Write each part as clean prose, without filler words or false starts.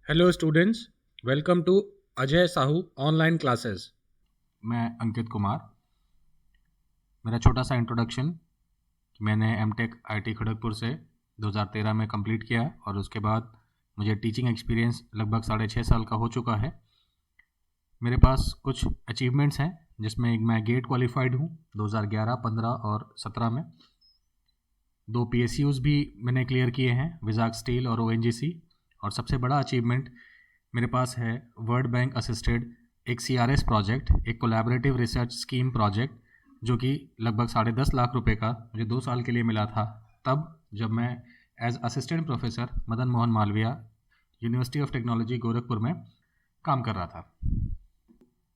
Hello students, welcome to Ajay Sahu online classes. मैं अंकित कुमार। मेरा छोटा सा इंट्रोडक्शन। मैंने एमटेक आईटी खड़गपुर से 2013 में कंप्लीट किया है और उसके बाद मुझे टीचिंग एक्सपीरियंस लगभग 6.5 साल का हो चुका है। मेरे पास कुछ अचीवमेंट्स हैं जिसमें एक मैं गेट क्वालिफाइड हूँ 2011, 15 और 17 में। 2 PSUs भी मैंने क्लियर किए हैं, विजाग स्टील और ONGC। और सबसे बड़ा अचीवमेंट मेरे पास है वर्ल्ड बैंक असिस्टेड एक CRS प्रोजेक्ट, एक कोलैबोरेटिव रिसर्च स्कीम प्रोजेक्ट, जो कि लगभग 10.5 लाख रुपए का मुझे 2 साल के लिए मिला था, तब जब मैं as assistant professor Madan Mohan Malaviya university of technology Gorakhpur में काम कर रहा था।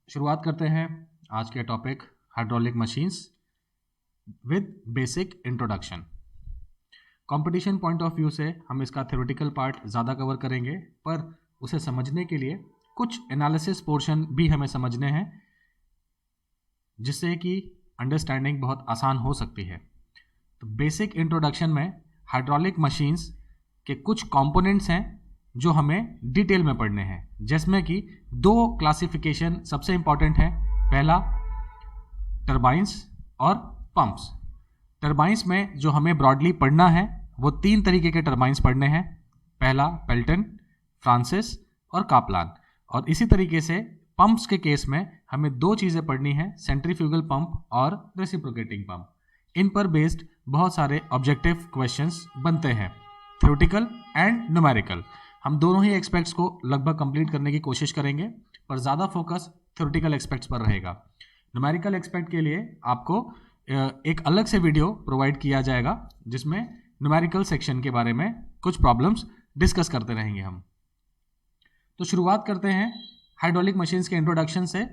शुरुआत करते हैं आज के topic hydraulic machines with basic introduction. Competition point of view से हम इसका थ्योरेटिकल पार्ट ज़्यादा कवर करेंगे, पर उसे समझने के लिए कुछ एनालिसिस पोर्शन भी हमें समझने हैं, जिससे कि अंडरस्टैंडिंग बहुत आसान हो सकती है। तो बेसिक इंट्रोडक्शन में हाइड्रोलिक मशीन्स के कुछ कंपोनेंट्स हैं जो हमें डिटेल में पढ़ने हैं, जिसमें कि 2 क्लासिफिकेशन सबसे इंपॉर्टेंट है। पहला टरबाइंस और पंप्स। टरबाइंस में जो हमें ब्रॉडली पढ़ना है वो 3 तरीके के टरबाइंस पढ़ने हैं। पहला पेल्टन, फ्रांसिस और कापलान। और इसी तरीके से पंप्स के केस में हमें 2 चीज़ें पढ़नी है, सेंट्रीफ्यूगल पंप और रेसिप्रोकेटिंग पंप। इन पर बेस्ड बहुत सारे ऑब्जेक्टिव क्वेश्चंस बनते हैं, थ्योरेटिकल एंड न्यूमेरिकल। हम दोनों ही एस्पेक्ट्स को लगभग कंप्लीट करने की कोशिश करेंगे, पर ज़्यादा फोकस थ्योरेटिकल एस्पेक्ट्स पर रहेगा। न्यूमेरिकल एस्पेक्ट के लिए आपको एक अलग से वीडियो प्रोवाइड किया जाएगा, जिसमें न्यूमेरिकल सेक्शन के बारे में कुछ प्रॉब्लम्स डिस्कस करते रहेंगे हम। तो शुरुआत करते हैं हाइड्रोलिक मशीन्स के इंट्रोडक्शन से।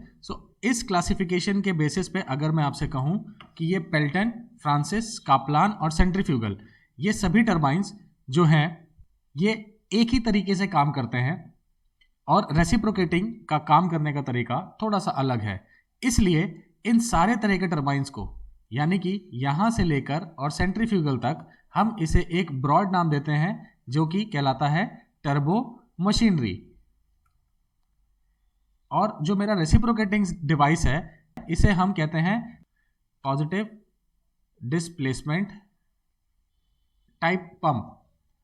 इस क्लासिफिकेशन के बेसिस पे अगर मैं आपसे कहूं कि ये पेल्टन, फ्रांसिस, कापलान और सेंट्रीफ्यूगल, ये सभी टरबाइंस जो हैं ये एक ही तरीके से काम करते हैं, और रेसिप्रोकेटिंग का काम करने का तरीका थोड़ा सा अलग है। इसलिए इन सारे तरह के टरबाइंस को, यानी कि यहां से लेकर और सेंट्रीफ्यूगल तक, हम इसे एक ब्रॉड नाम देते हैं जो कि कहलाता है टर्बो मशीनरी। और जो मेरा रेसिप्रोकेटिंग डिवाइस है इसे हम कहते हैं पॉजिटिव डिस्प्लेसमेंट टाइप पंप।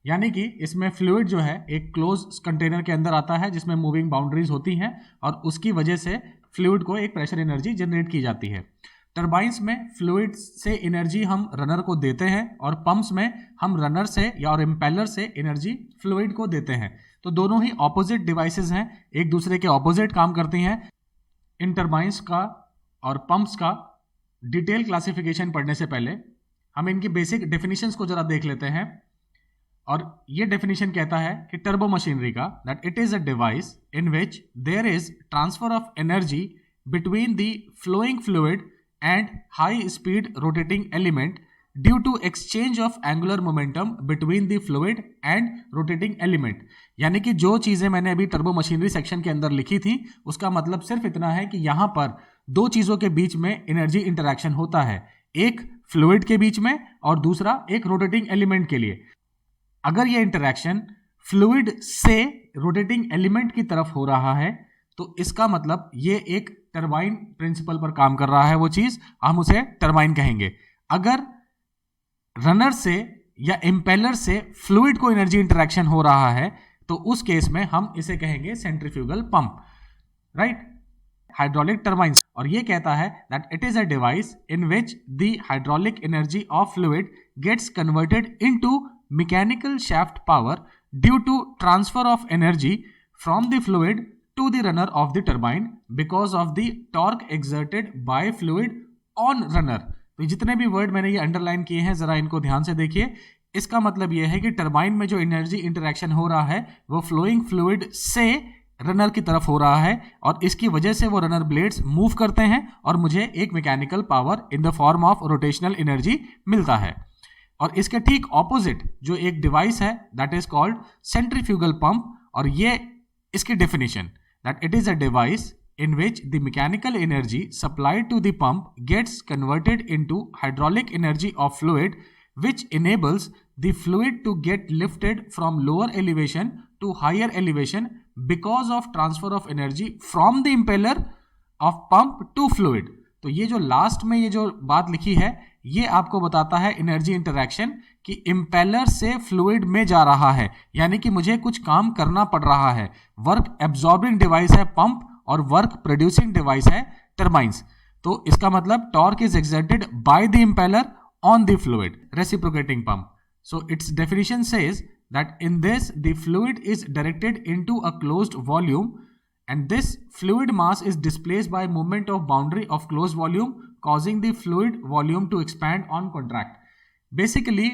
यानी कि इसमें फ्लूइड जो है एक क्लोज कंटेनर के अंदर आता है जिसमें मूविंग बाउंड्रीज होती हैं, और उसकी वजह से फ्लूइड को एक प्रेशर एनर्जी जनरेट की जाती है। टरबाइंस में फ्लूइड से एनर्जी हम रनर को देते हैं, और पंप्स में हम रनर से या और इम्पेलर से एनर्जी फ्लूइड को देते हैं। तो दोनों ही ऑपोजिट डिवाइसेस हैं, एक दूसरे के ऑपोजिट काम करती हैं। इन टरबाइंस का और पंप्स का डिटेल क्लासिफिकेशन पढ़ने से पहले हम इनकी बेसिक डेफिनेशंस को जरा देख लेते हैं। और ये डेफिनेशन कहता है कि टर्बो मशीनरी का, that it is a device in which there is transfer of energy between the flowing fluid and high speed rotating element due to exchange of angular momentum between the fluid and rotating element। यानी कि जो चीजें मैंने अभी turbo machinery section के अंदर लिखी थी उसका मतलब सिर्फ इतना है कि यहां पर 2 चीजों के बीच में एनर्जी इंटरैक्शन होता है, एक फ्लूइड के बीच में और दूसरा एक रोटेटिंग एलिमेंट के लिए। अगर ये इंटरैक्शन फ्लूइड से रोटेटिंग एलिमेंट की तरफ हो रहा है तो इसका मतलब ये एक टरबाइन प्रिंसिपल पर काम कर रहा है, वो चीज हम उसे टरबाइन कहेंगे। अगर रनर से या इम्पेलर से फ्लूइड को एनर्जी इंटरैक्शन हो रहा है तो उस केस में हम इसे कहेंगे centrifugal pump, right. Hydraulic turbines, और ये कहता है that it is a device in which the hydraulic energy of fluid gets converted into mechanical shaft power due to transfer of energy from the fluid to the runner of the turbine because of the torque exerted by fluid on runner। तो जितने भी word मैंने ये underline किए हैं जरा इनको ध्यान से देखिए। इसका मतलब ये है कि टरबाइन में जो एनर्जी इंटरैक्शन हो रहा है वो फ्लोइंग फ्लूइड से रनर की तरफ हो रहा है, और इसकी वजह से वो रनर ब्लेड्स मूव करते हैं और मुझे एक mechanical power in the form of rotational energy मिलता है। और इसके ठीक ऑपोजिट जो एक डिवाइस है that is called centrifugal pump, और ये इसकी definition that it is a device in which the mechanical energy supplied to the pump gets converted into hydraulic energy of fluid, which enables the fluid to get lifted from lower elevation to higher elevation because of transfer of energy from the impeller of pump to fluid. तो ये जो last में ये जो बात लिखी है ये आपको बताता है एनर्जी इंटरैक्शन कि इम्पेलर से फ्लूइड में जा रहा है, यानी कि मुझे कुछ काम करना पड़ रहा है. वर्क एब्जॉर्बिंग डिवाइस है पंप और वर्क प्रोड्यूसिंग डिवाइस है टर्बाइंस. तो इसका मतलब torque is exerted by the impeller on the fluid. Reciprocating pump. So its definition says that in this the fluid is directed into a closed volume and this fluid mass is displaced by movement of boundary of closed volume causing the fluid volume to expand on contract. Basically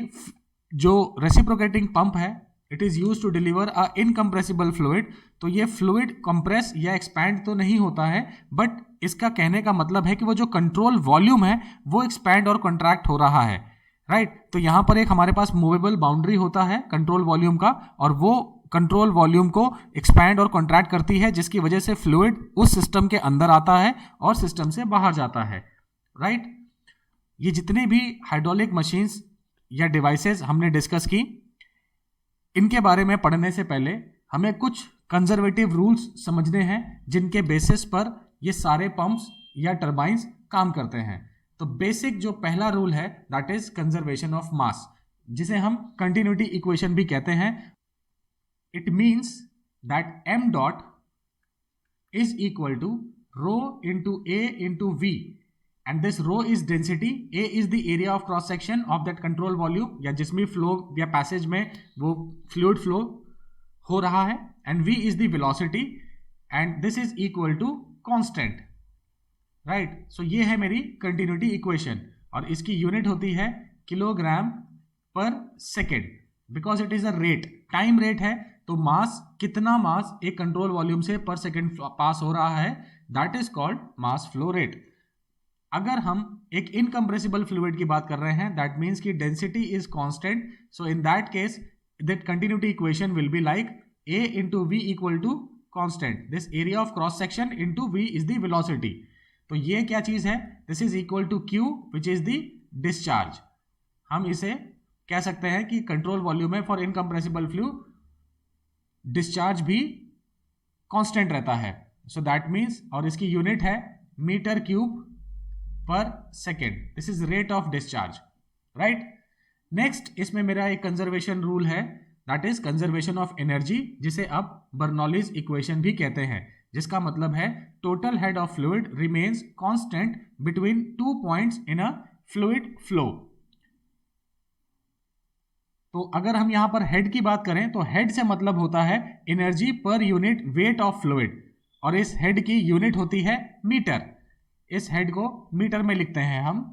जो reciprocating pump है it is used to deliver a incompressible fluid. तो ये fluid compress या expand तो नहीं होता है, but इसका कहने का मतलब है कि वो जो कंट्रोल वॉल्यूम है वो एक्सपैंड और कॉन्ट्रैक्ट हो रहा है, राइट. तो यहां पर एक हमारे पास मूवेबल बाउंड्री होता है कंट्रोल वॉल्यूम का और वो कंट्रोल वॉल्यूम को एक्सपैंड और कॉन्ट्रैक्ट करती है जिसकी वजह से फ्लूइड उस सिस्टम के अंदर आता है और सिस्टम से बाहर जाता है, राइट. ये जितने भी हाइड्रोलिक मशीन्स या डिवाइसेस हमने डिस्कस की इनके बारे में पढ़ने से पहले हमें कुछ कंजर्वेटिव रूल्स समझने हैं जिनके बेसिस पर ये सारे पंप्स या टर्बाइंस काम करते हैं. तो बेसिक जो पहला रूल है that is conservation of mass, जिसे हम कंटिन्यूटी इक्वेशन भी कहते हैं. It means that m dot is equal to rho into A into V and this rho is density, A is the area of cross section of that control volume या जिसमें flow या passage में वो fluid flow हो रहा है, and v is the velocity and this is equal to constant, right. So ये है मेरी कंटिन्यूटी इक्वेशन और इसकी यूनिट होती है किलोग्राम पर second because it is a rate, time rate है. तो मास, कितना मास एक कंट्रोल वॉल्यूम से पर सेकेंड पास हो रहा है, that is called mass flow rate. अगर हम एक इनकम्प्रेसिबल फ्लूइड की बात कर रहे हैं दैट मीन्स की density is constant. So in that case that continuity equation will be like a into v equal to constant, this area of cross section into v is the velocity. तो ये क्या चीज है, this is equal to q which is the discharge. हम इसे कह सकते हैं कि कंट्रोल वॉल्यूम है फॉर इनकम्प्रेसिबल फ्लू, डिस्चार्ज भी कांस्टेंट रहता है. सो दैट मीन्स, और इसकी यूनिट है मीटर क्यूब पर second, this is rate of discharge, right. Next इसमें मेरा एक कंजर्वेशन रूल है that is conservation of energy, जिसे अब बर्नौलीज इक्वेशन भी कहते हैं, जिसका मतलब है total head of fluid remains constant between 2 points in a fluid flow. तो अगर हम यहां पर हेड की बात करें तो हेड से मतलब होता है energy per unit weight of fluid और इस हेड की यूनिट होती है मीटर. इस हेड को मीटर में लिखते हैं हम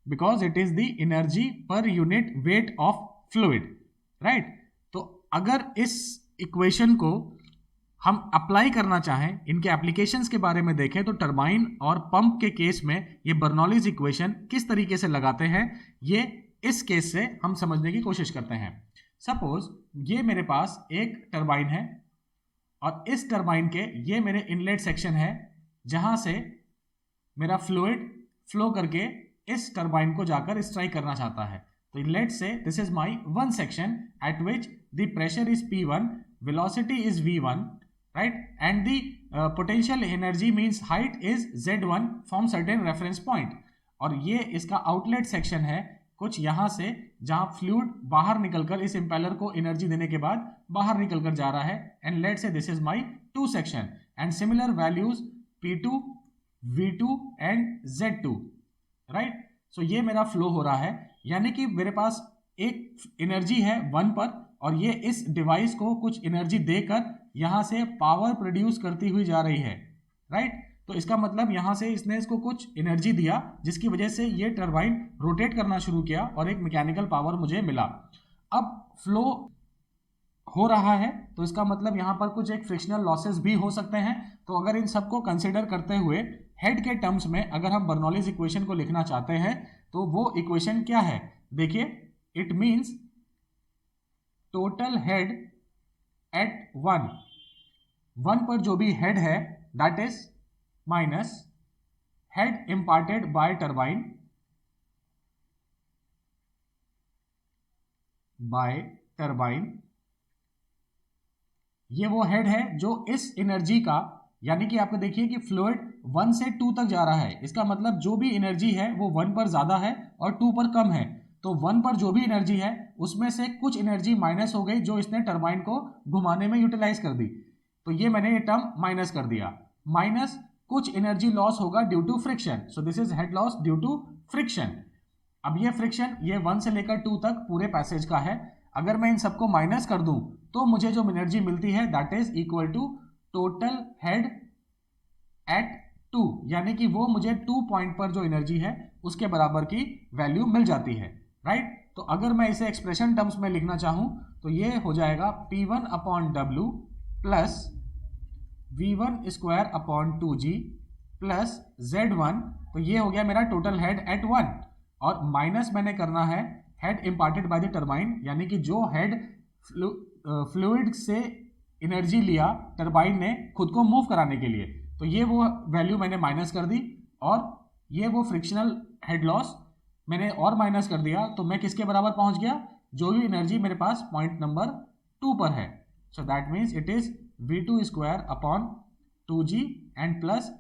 because it is the energy per unit weight of fluid, right. तो अगर इस इक्वेशन को हम अप्लाई करना चाहें, इनके एप्लीकेशंस के बारे में देखें तो टरबाइन और पंप के केस में ये बर्नौलीज इक्वेशन किस तरीके से लगाते हैं ये इस केस से हम समझने की कोशिश करते हैं. सपोज ये मेरे पास एक टरबाइन है और इस टरबाइन के ये मेरे इनलेट सेक्शन है जहां से मेरा फ्लूइड फ्लो करके इस टरबाइन को जाकर स्ट्राइक करना चाहता है. तो let's say this is my one section eight which the pressure is P1, velocity is V1, right, and the potential energy means height is Z1 from certain reference point. और ये इसका outlet section है कुछ यहाँ से जहाँ fluid बाहर निकलकर इस इम्पेलर को एनर्जी देने के बाद बाहर निकलकर जा रहा है, and let's say this is my two section and similar values P2, V2 and Z2, right. So ये मेरा फ्लो हो रहा है, यानी कि मेरे पास एक एनर्जी है 1 पर और ये इस डिवाइस को कुछ एनर्जी देकर यहां से पावर प्रोड्यूस करती हुई जा रही है, राइट. तो इसका मतलब यहां से इसने इसको कुछ एनर्जी दिया जिसकी वजह से ये टरबाइन रोटेट करना शुरू किया और एक मैकेनिकल पावर मुझे मिला. अब फ्लो हो रहा है तो इसका मतलब यहां पर कुछ एक फ्रिक्शनल लॉसेस भी हो सकते हैं. तो अगर इन सबको कंसिडर करते हुए हेड के टर्म्स में अगर हम बर्नौलीज इक्वेशन को लिखना चाहते हैं तो वो इक्वेशन क्या है, देखिए, it means total head at 1 पर जो भी हेड है that is minus head imparted by turbine ये वो हेड है जो इस एनर्जी का, यानी कि आपको देखिए कि फ्लूइड 1 से 2 तक जा रहा है, इसका मतलब जो भी एनर्जी है वो 1 पर ज़्यादा है और 2 पर कम है। तो 1 पर जो भी एनर्जी है उसमें से कुछ एनर्जी माइनस हो गई जो इसने टरबाइन को घुमाने में यूटिलाइज कर दी, तो ये मैंने ये टर्म माइनस कर दिया। माइनस कुछ एनर्जी लॉस होगा due to friction, so this is head loss due to friction. अब ये फ्रिक्शन ये 1 से लेकर 2 तक पूरे पैसेज का है। अगर मैं इन सबको माइनस कर दूं तो मुझे जो एनर्जी मिलती है that is equal to total head at 2, यानी कि वो मुझे 2 पॉइंट पर जो एनर्जी है उसके बराबर की वैल्यू मिल जाती है, राइट। तो अगर मैं इसे एक्सप्रेशन टर्म्स में लिखना चाहूं तो ये हो जाएगा P1 upon W plus V1 square upon 2G plus Z1, तो ये हो गया मेरा टोटल हेड एट 1, और माइनस मैंने करना है head imparted by the turbine, यानी कि जो हेड फ्लूइड से एनर्जी लिया टरबाइन ने खुद को मूव कराने के लिए, तो ये वो वैल्यू मैंने माइनस कर दी, और ये वो फ्रिक्शनल हेड लॉस मैंने और माइनस कर दिया। तो मैं किसके बराबर पहुंच गया, जो भी एनर्जी मेरे पास पॉइंट नंबर 2 पर है, so that means it is V2 square upon 2G and plus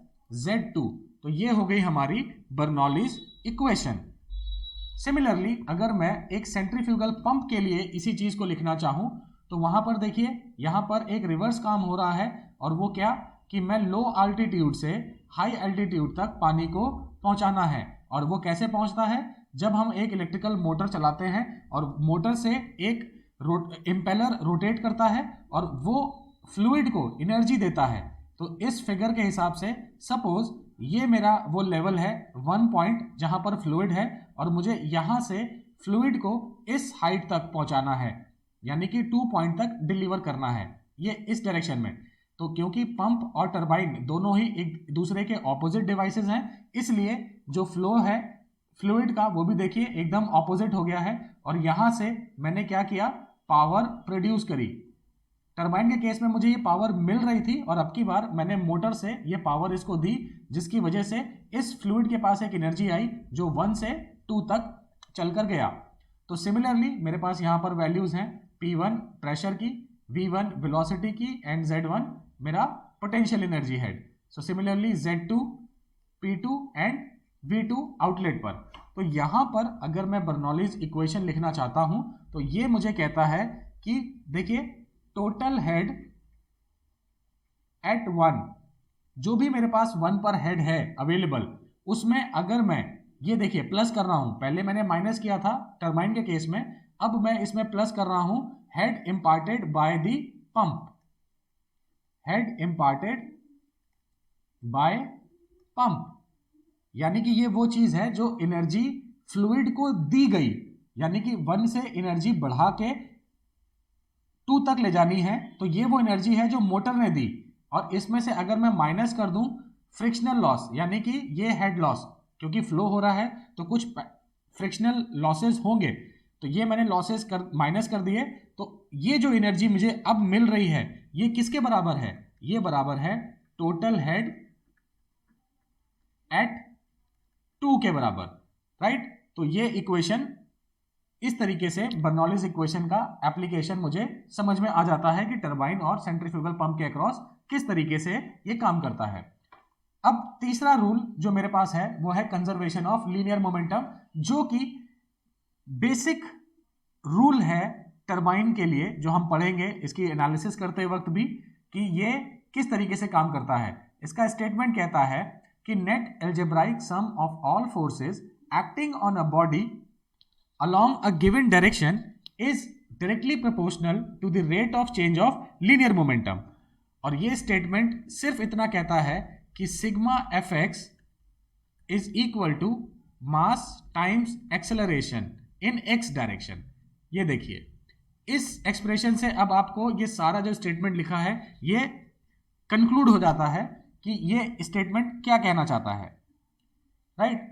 Z2। तो ये हो गई हमारी बर्नौलीज इक्वेशन। सिमिलरली अगर मैं एक सेंट्रीफ्यूगल पंप के लिए इसी चीज को लिखना चाहूं तो वहां पर देखिए यहां पर एक रिवर्स काम हो रहा है, और वो क्या कि मैं लो अल्टीट्यूड से हाई अल्टीट्यूड तक पानी को पहुंचाना है। और वो कैसे पहुंचता है, जब हम एक इलेक्ट्रिकल मोटर चलाते हैं और मोटर से एक इम्पेलर रोटेट करता है और वो फ्लूइड को एनर्जी देता है। तो इस फिगर के हिसाब से सपोज ये मेरा वो लेवल है 1 पॉइंट जहां पर फ्लूइड है, और मुझे यहां से फ्लूइड को इस हाइट तक पहुंचाना है, यानी कि 2 पॉइंट तक डिलीवर करना है, ये इस डायरेक्शन में। तो क्योंकि पंप और टरबाइन दोनों ही एक दूसरे के ऑपोजिट डिवाइसेस हैं, इसलिए जो फ्लो है फ्लूइड का वो भी देखिए एकदम ऑपोजिट हो गया है। और यहां से मैंने क्या किया, पावर प्रोड्यूस करी। टरबाइन के केस में मुझे ये पावर मिल रही थी, और अब की बार मैंने मोटर से ये पावर इसको दी, जिसकी वजह से इस फ्लूइड के पास एक एनर्जी आई जो 1 से 2 तक चलकर गया। तो सिमिलरली मेरे पास यहाँ पर वैल्यूज हैं P1 प्रेशर की, V1 वेलोसिटी की, एंड Z1 मेरा potential energy head. So similarly Z2, P2 and V2 outlet पर। तो यहां पर अगर मैं बर्नौलीज इक्वेशन लिखना चाहता हूं तो ये मुझे कहता है कि देखिए टोटल हेड एट 1, जो भी मेरे पास 1 पर हेड है अवेलेबल, उसमें अगर मैं ये देखिए प्लस कर रहा हूं, पहले मैंने माइनस किया था टरबाइन के केस में, अब मैं इसमें प्लस कर रहा हूं head imparted by the pump, head imparted bye pump, यानी कि ये वो चीज है जो एनर्जी फ्लूइड को दी गई, यानी कि 1 से एनर्जी बढ़ा के 2 तक ले जानी है, तो ये वो एनर्जी है जो मोटर ने दी। और इसमें से अगर मैं माइनस कर दूं फ्रिक्शनल लॉस, यानी कि ये हेड लॉस, क्योंकि फ्लो हो रहा है तो कुछ फ्रिक्शनल लॉसेस होंगे, तो ये मैंने लॉसेस माइनस कर दिए। तो ये जो एनर्जी मुझे अब मिल रही है ये किसके बराबर है, ये बराबर है टोटल हेड एट 2 के बराबर, राइट। तो ये इक्वेशन इस तरीके से बर्नौलीज इक्वेशन का एप्लीकेशन मुझे समझ में आ जाता है कि टरबाइन और सेंट्रीफ्यूगल पंप के अक्रॉस किस तरीके से ये काम करता है। अब तीसरा रूल जो मेरे पास है वो है कंजर्वेशन ऑफ लीनियर मोमेंटम, जो कि बेसिक रूल है टरबाइन के लिए, जो हम पढ़ेंगे इसकी एनालिसिस करते वक्त भी कि ये किस तरीके से काम करता है। इसका स्टेटमेंट कहता है कि net algebraic sum of all forces acting on a body along a given direction is directly proportional to the rate of change of linear momentum। और ये स्टेटमेंट सिर्फ इतना कहता है कि sigma fx is equal to mass times acceleration in x direction. ये देखिए इस एक्सप्रेशन से अब आपको ये सारा जो स्टेटमेंट लिखा है ये कंक्लूड हो जाता है कि ये स्टेटमेंट क्या कहना चाहता है, राइट।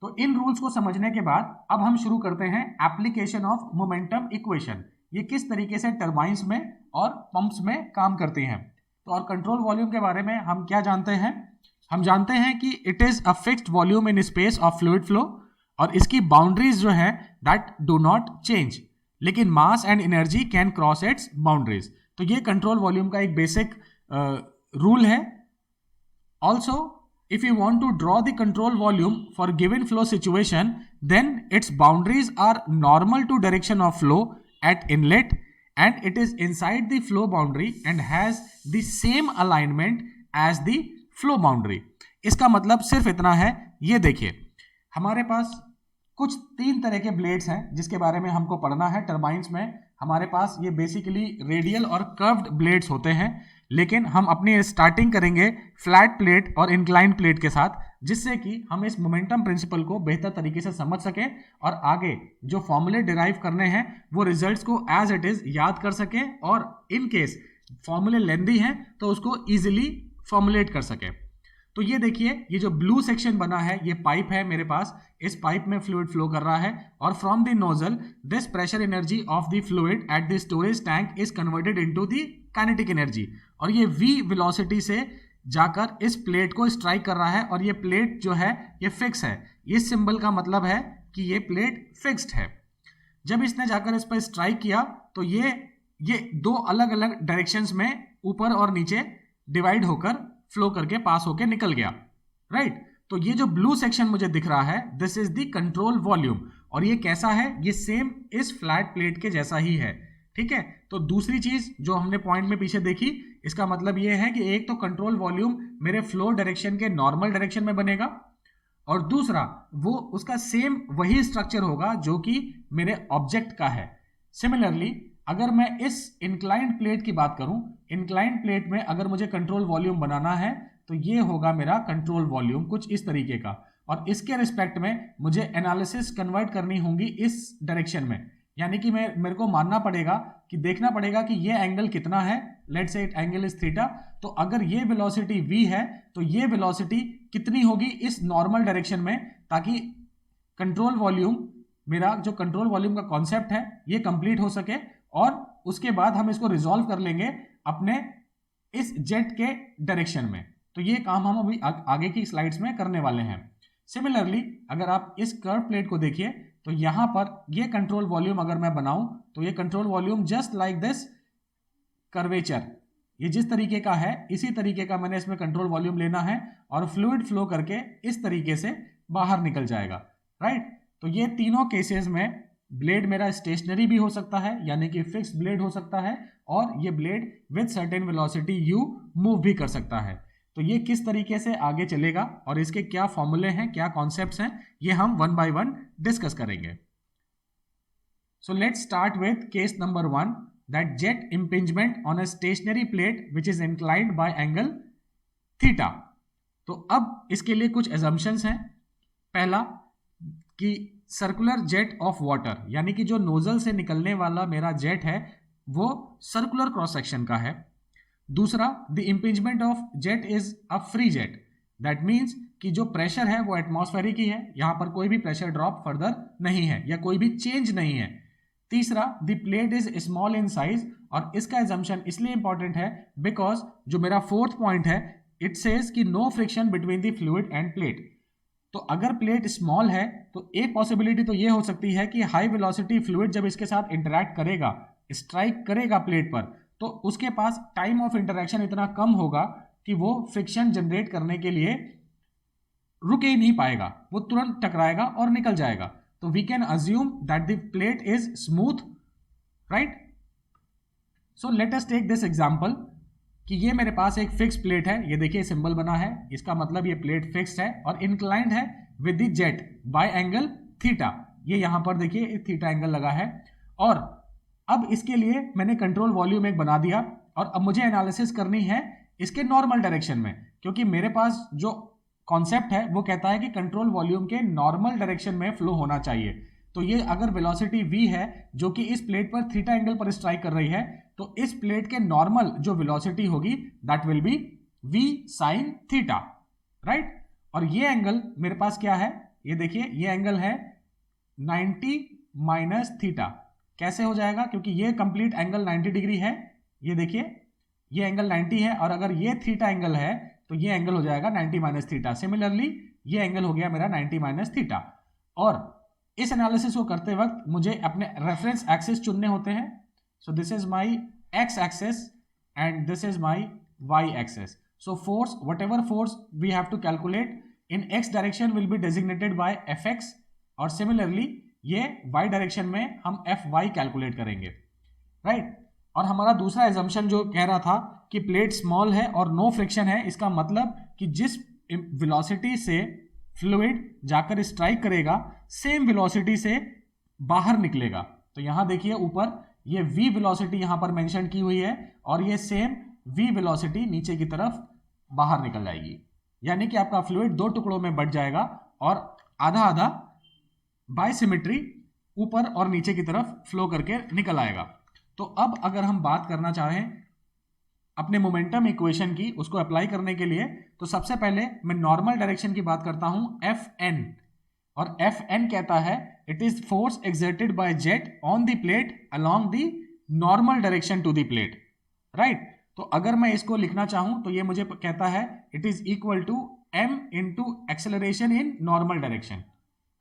तो इन रूल्स को समझने के बाद अब हम शुरू करते हैं एप्लीकेशन ऑफ मोमेंटम इक्वेशन, ये किस तरीके से टरबाइंस में और पंप्स में काम करती हैं। तो और कंट्रोल वॉल्यूम के बारे में हम क्या जानते हैं, हम जानते हैं कि it is a fixed volume in space of fluid flow, और इसकी बाउंड्रीज जो है दैट डू नॉट चेंज, लेकिन mass and energy can cross it's boundaries. तो ये कंट्रोल वॉल्यूम का एक बेसिक रूल है. Also if you want to draw the control volume for given flow situation, then its boundaries are normal to direction of flow at inlet and it is inside the flow boundary and has the same alignment as the flow boundary. इसका मतलब सिर्फ इतना है. ये देखिए हमारे पास कुछ 3 तरह के ब्लेड्स हैं जिसके बारे में हमको पढ़ना है. टर्बाइंस में हमारे पास ये बेसिकली रेडियल और कर्व्ड ब्लेड्स होते हैं, लेकिन हम अपनी स्टार्टिंग करेंगे फ्लैट प्लेट और इंक्लाइन प्लेट के साथ, जिससे कि हम इस मोमेंटम प्रिंसिपल को बेहतर तरीके से समझ सकें और आगे जो फॉर्मूले डिराइव करने हैं वो रिजल्ट्स को एज इट इज याद कर सकें और इन केस फॉर्मूले लेंदी हैं तो उसको इजीली फॉर्मुलेट कर सकें. तो ये देखिए ये जो ब्लू सेक्शन बना है ये पाइप है मेरे पास. इस पाइप में फ्लूइड फ्लो कर रहा है और from the nozzle this pressure energy of the fluid at the storage tank is converted into the kinetic energy और ये v वेलोसिटी से जाकर इस प्लेट को स्ट्राइक कर रहा है और ये प्लेट जो है ये फिक्स है. इस सिंबल का मतलब है कि ये प्लेट फिक्स्ड है. जब इसने जाकर इस पर स्ट्राइक किया तो ये 2 अलग अलग डायरेक्शंस में ऊपर और नीचे डिवाइड होकर फ्लो करके पास होके निकल गया. राइट. तो ये जो ब्लू सेक्शन मुझे दिख रहा है this is the control volume और ये कैसा है, ये सेम इस फ्लैट प्लेट के जैसा ही है. ठीक है. तो दूसरी चीज जो हमने पॉइंट में पीछे देखी, इसका मतलब ये है कि एक तो कंट्रोल वॉल्यूम मेरे फ्लो डायरेक्शन के नॉर्मल डायरेक्शन में बनेगा और दूसरा वो उसका सेम वही स्ट्रक्चर होगा जो कि मेरे ऑब्जेक्ट का है. सिमिलरली अगर मैं इस इंक्लाइंड प्लेट की बात करूं, इंक्लाइंड प्लेट में अगर मुझे कंट्रोल वॉल्यूम बनाना है तो ये होगा मेरा कंट्रोल वॉल्यूम कुछ इस तरीके का और इसके रिस्पेक्ट में मुझे एनालिसिस कन्वर्ट करनी होगी इस डायरेक्शन में. यानी कि मेरे को मानना पड़ेगा कि देखना पड़ेगा कि ये एंगल कितना है. Let's say angle is theta. तो अगर ये वेलोसिटी v है तो ये वेलोसिटी कितनी होगी इस नॉर्मल डायरेक्शन में, ताकि कंट्रोल वॉल्यूम मेरा जो कंट्रोल वॉल्यूम का कॉन्सेप्ट है ये कंप्लीट हो सके और उसके बाद हम इसको रिजॉल्व कर लेंगे अपने इस जेट के डायरेक्शन में. तो ये काम हम अभी आगे की स्लाइड्स में करने वाले हैं. सिमिलरली अगर आप इस कर्व प्लेट को देखिए तो यहां पर ये कंट्रोल वॉल्यूम अगर मैं बनाऊं तो ये control volume just like this curvature, ये जिस तरीके का है इसी तरीके का मैंने इसमें कंट्रोल वॉल्यूम लेना है और फ्लूइड फ्लो करके इस तरीके से बाहर निकल जाएगा. राइट. तो ये तीनों केसेस में ब्लेड मेरा स्टेशनरी भी हो सकता है यानी कि फिक्स ब्लेड हो सकता है और ये blade with certain velocity u move भी कर सकता है. तो ये किस तरीके से आगे चलेगा और इसके क्या फॉर्मूले हैं, क्या कॉन्सेप्ट्स हैं, ये हम 1 by 1 डिस्कस करेंगे. So let's start with case number 1 that jet impingement on a stationary plate which is inclined by angle theta. तो अब इसके लिए कुछ एजम्पशंस हैं. पहला कि सर्कुलर जेट ऑफ वाटर यानी कि जो नोजल से निकलने वाला मेरा जेट है वो सर्कुलर क्रॉस सेक्शन का है. दूसरा the impingement of jet is a free jet, that means कि जो प्रेशर है वो एटमॉस्फेरिक ही है, यहां पर कोई भी प्रेशर ड्रॉप फर्दर नहीं है या कोई भी चेंज नहीं है. तीसरा the plate is small in size और इसका एजम्पशन इसलिए इंपॉर्टेंट है बिकॉज जो मेरा 4th पॉइंट है इट सेज कि no friction between the fluid and plate. तो अगर प्लेट स्मॉल है तो एक पॉसिबिलिटी तो ये हो सकती है कि हाई वेलोसिटी फ्लूइड जब इसके साथ इंटरैक्ट करेगा, स्ट्राइक करेगा प्लेट पर, तो उसके पास टाइम ऑफ इंटरेक्शन इतना कम होगा कि वो फ्रिक्शन जनरेट करने के लिए रुक ही नहीं पाएगा, वो तुरंत टकराएगा और निकल जाएगा. तो we can assume that the plate is smooth. Right. So let us take this example कि ये मेरे पास एक फिक्स प्लेट है, ये देखिए सिंबल बना है, इसका मतलब ये प्लेट फिक्स्ड है और इंक्लाइंड है with the jet bye angle theta. ये यहां पर देखिए थीटा एंगल लगा है और अब इसके लिए मैंने कंट्रोल वॉल्यूम एक बना दिया और अब मुझे एनालिसिस करनी है इसके नॉर्मल डायरेक्शन में, क्योंकि मेरे पास जो कॉन्सेप्ट है वो कहता है कि कंट्रोल वॉल्यूम के नॉर्मल डायरेक्शन में फ्लो होना चाहिए. तो ये अगर वेलोसिटी v है जो कि इस प्लेट पर थीटा एंगल पर स्ट्राइक कर रही है तो इस प्लेट के नॉर्मल जो वेलोसिटी होगी that will B v sin theta. Right. और ये एंगल मेरे पास क्या है, ये देखिए ये एंगल है 90 माइनस थीटा. कैसे हो जाएगा, क्योंकि ये कंप्लीट एंगल 90 डिग्री है, ये देखिए ये एंगल 90 है और अगर ये थीटा एंगल है तो ये एंगल हो जाएगा 90 माइनस थीटा. सिमिलरली ये एंगल हो गया मेरा 90 माइनस थीटा. और इस एनालिसिस को करते वक्त मुझे अपने रेफरेंस एक्सिस चुनने होते हैं. सो this is my x axis and this is my y axis. So force, whatever force we have to calculate in x direction will be designated by fx, और similarly ये y डायरेक्शन में हम fy calculate करेंगे, right. और हमारा दूसरा assumption जो कह रहा था कि प्लेट स्मॉल है और नो फ्रिक्शन है, इसका मतलब कि जिस वेलोसिटी से फ्लूइड जाकर स्ट्राइक करेगा सेम वेलोसिटी से बाहर निकलेगा। तो यहां देखिए ऊपर ये v वेलोसिटी यहां पर मेंशन की हुई है और ये सेम v वेलोसिटी नीचे की तरफ बाहर निकल जाएगी, यानी कि आपका फ्लूइड दो टुकड़ों में बट जाएगा और आधा आधा बाय सिमेट्री ऊपर और नीचे की तरफ फ्लो करके निकल आएगा। तो अब अगर हम बात करना चाहें अपने मोमेंटम इक्वेशन की, उसको अप्लाई करने के लिए, तो सबसे पहले मैं नॉर्मल डायरेक्शन की बात करता हूं Fn, और Fn कहता है it is force exerted by jet on the plate along the normal direction to the plate, right. तो अगर मैं इसको लिखना चाहूं तो ये मुझे कहता है it is equal to m into acceleration in normal direction,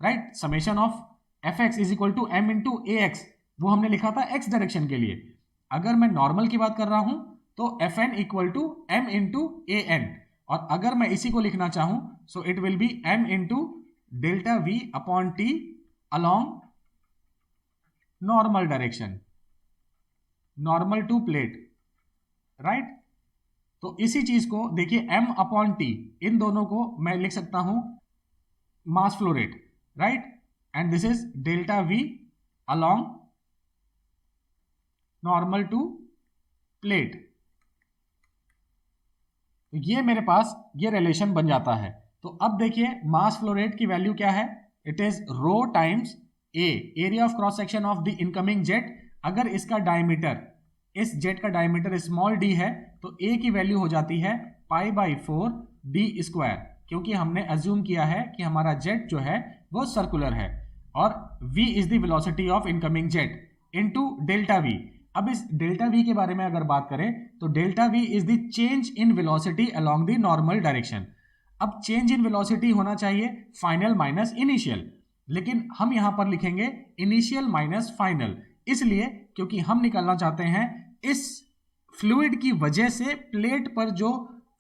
right. Summation of Fx is equal to m into ax, वो हमने लिखा था x डायरेक्शन के लिए। अगर मैं नॉर्मल की बात कर रहा हूं तो Fn equal to m into an, और अगर मैं इसी को लिखना चाहूं so it will be m into delta v upon t along normal direction, normal to plate, right. तो इसी चीज को देखिए m अपॉन t, इन दोनों को मैं लिख सकता हूं mass flow rate, right, and this is delta v along normal to plate. तो ये मेरे पास ये रिलेशन बन जाता है। तो अब देखिए मास फ्लो रेट की वैल्यू क्या है, it is rho times A, area of cross section of the incoming jet. अगर इसका डायमीटर, इस जेट का डायमीटर स्मॉल d है तो a की वैल्यू हो जाती है पाई बाई 4 d स्क्वायर, क्योंकि हमने अज्यूम किया है कि हमारा जेट जो है वो सर्कुलर है, और v is the velocity of incoming jet into delta v। अब इस डेल्टा v के बारे में अगर बात करें तो delta v is the change in velocity along the normal direction. अब चेंज इन वेलोसिटी होना चाहिए फाइनल माइनस इनिशियल, लेकिन हम यहां पर लिखेंगे इनिशियल माइनस फाइनल, इसलिए क्योंकि हम निकालना चाहते हैं इस फ्लूइड की वजह से प्लेट पर जो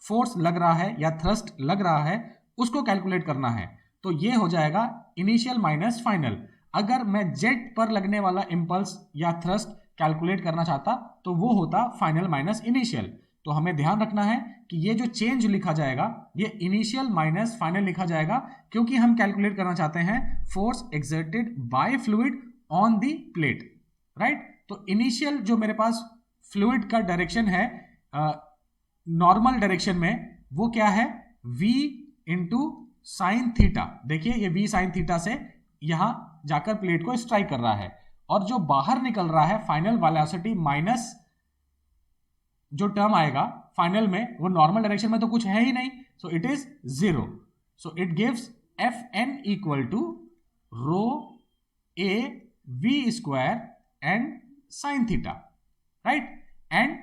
फोर्स लग रहा है या थ्रस्ट लग रहा है उसको कैलकुलेट करना है। तो ये हो जाएगा इनिशियल माइनस फाइनल। अगर मैं जेट पर लगने वाला इंपल्स या थ्रस्ट कैलकुलेट करना चाहता तो वो होता फाइनल माइनस इनिशियल। तो हमें ध्यान रखना है कि ये जो चेंज लिखा जाएगा ये इनिशियल माइनस फाइनल लिखा जाएगा, क्योंकि हम कैलकुलेट करना चाहते हैं force exerted bye fluid on the plate, right. तो इनिशियल जो मेरे पास फ्लूइड का डायरेक्शन है नॉर्मल डायरेक्शन में, वो क्या है v इंटू साइन थीटा। देखिए ये v साइन थीटा से यहां जाकर प्लेट को स्ट्राइक कर रहा है, और जो बाहर निकल रहा है फाइनल वेलोसिटी माइनस जो टर्म आएगा फाइनल में, वो नॉर्मल डायरेक्शन में तो कुछ है ही नहीं, so it is 0। So it gives Fn equal to rho a v square and sine theta, right. And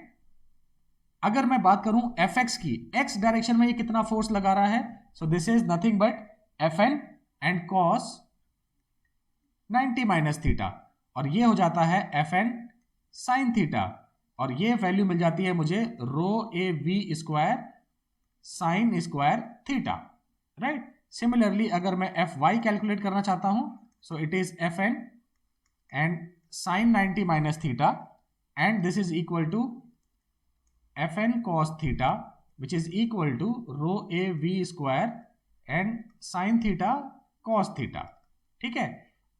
अगर मैं बात करूं Fx की, x डायरेक्शन में ये कितना फोर्स लगा रहा है, सो this is nothing but Fn and cos 90 minus theta, और ये हो जाता है Fn साइन थीटा, और ये वैल्यू मिल जाती है मुझे rho A V square sine square theta, right. Similarly अगर मैं Fy कैलकुलेट करना चाहता हूं so it is Fn and sine 90 minus theta, and this is equal to Fn cos theta which is equal to rho A V square and sine theta cos theta, ठीक है।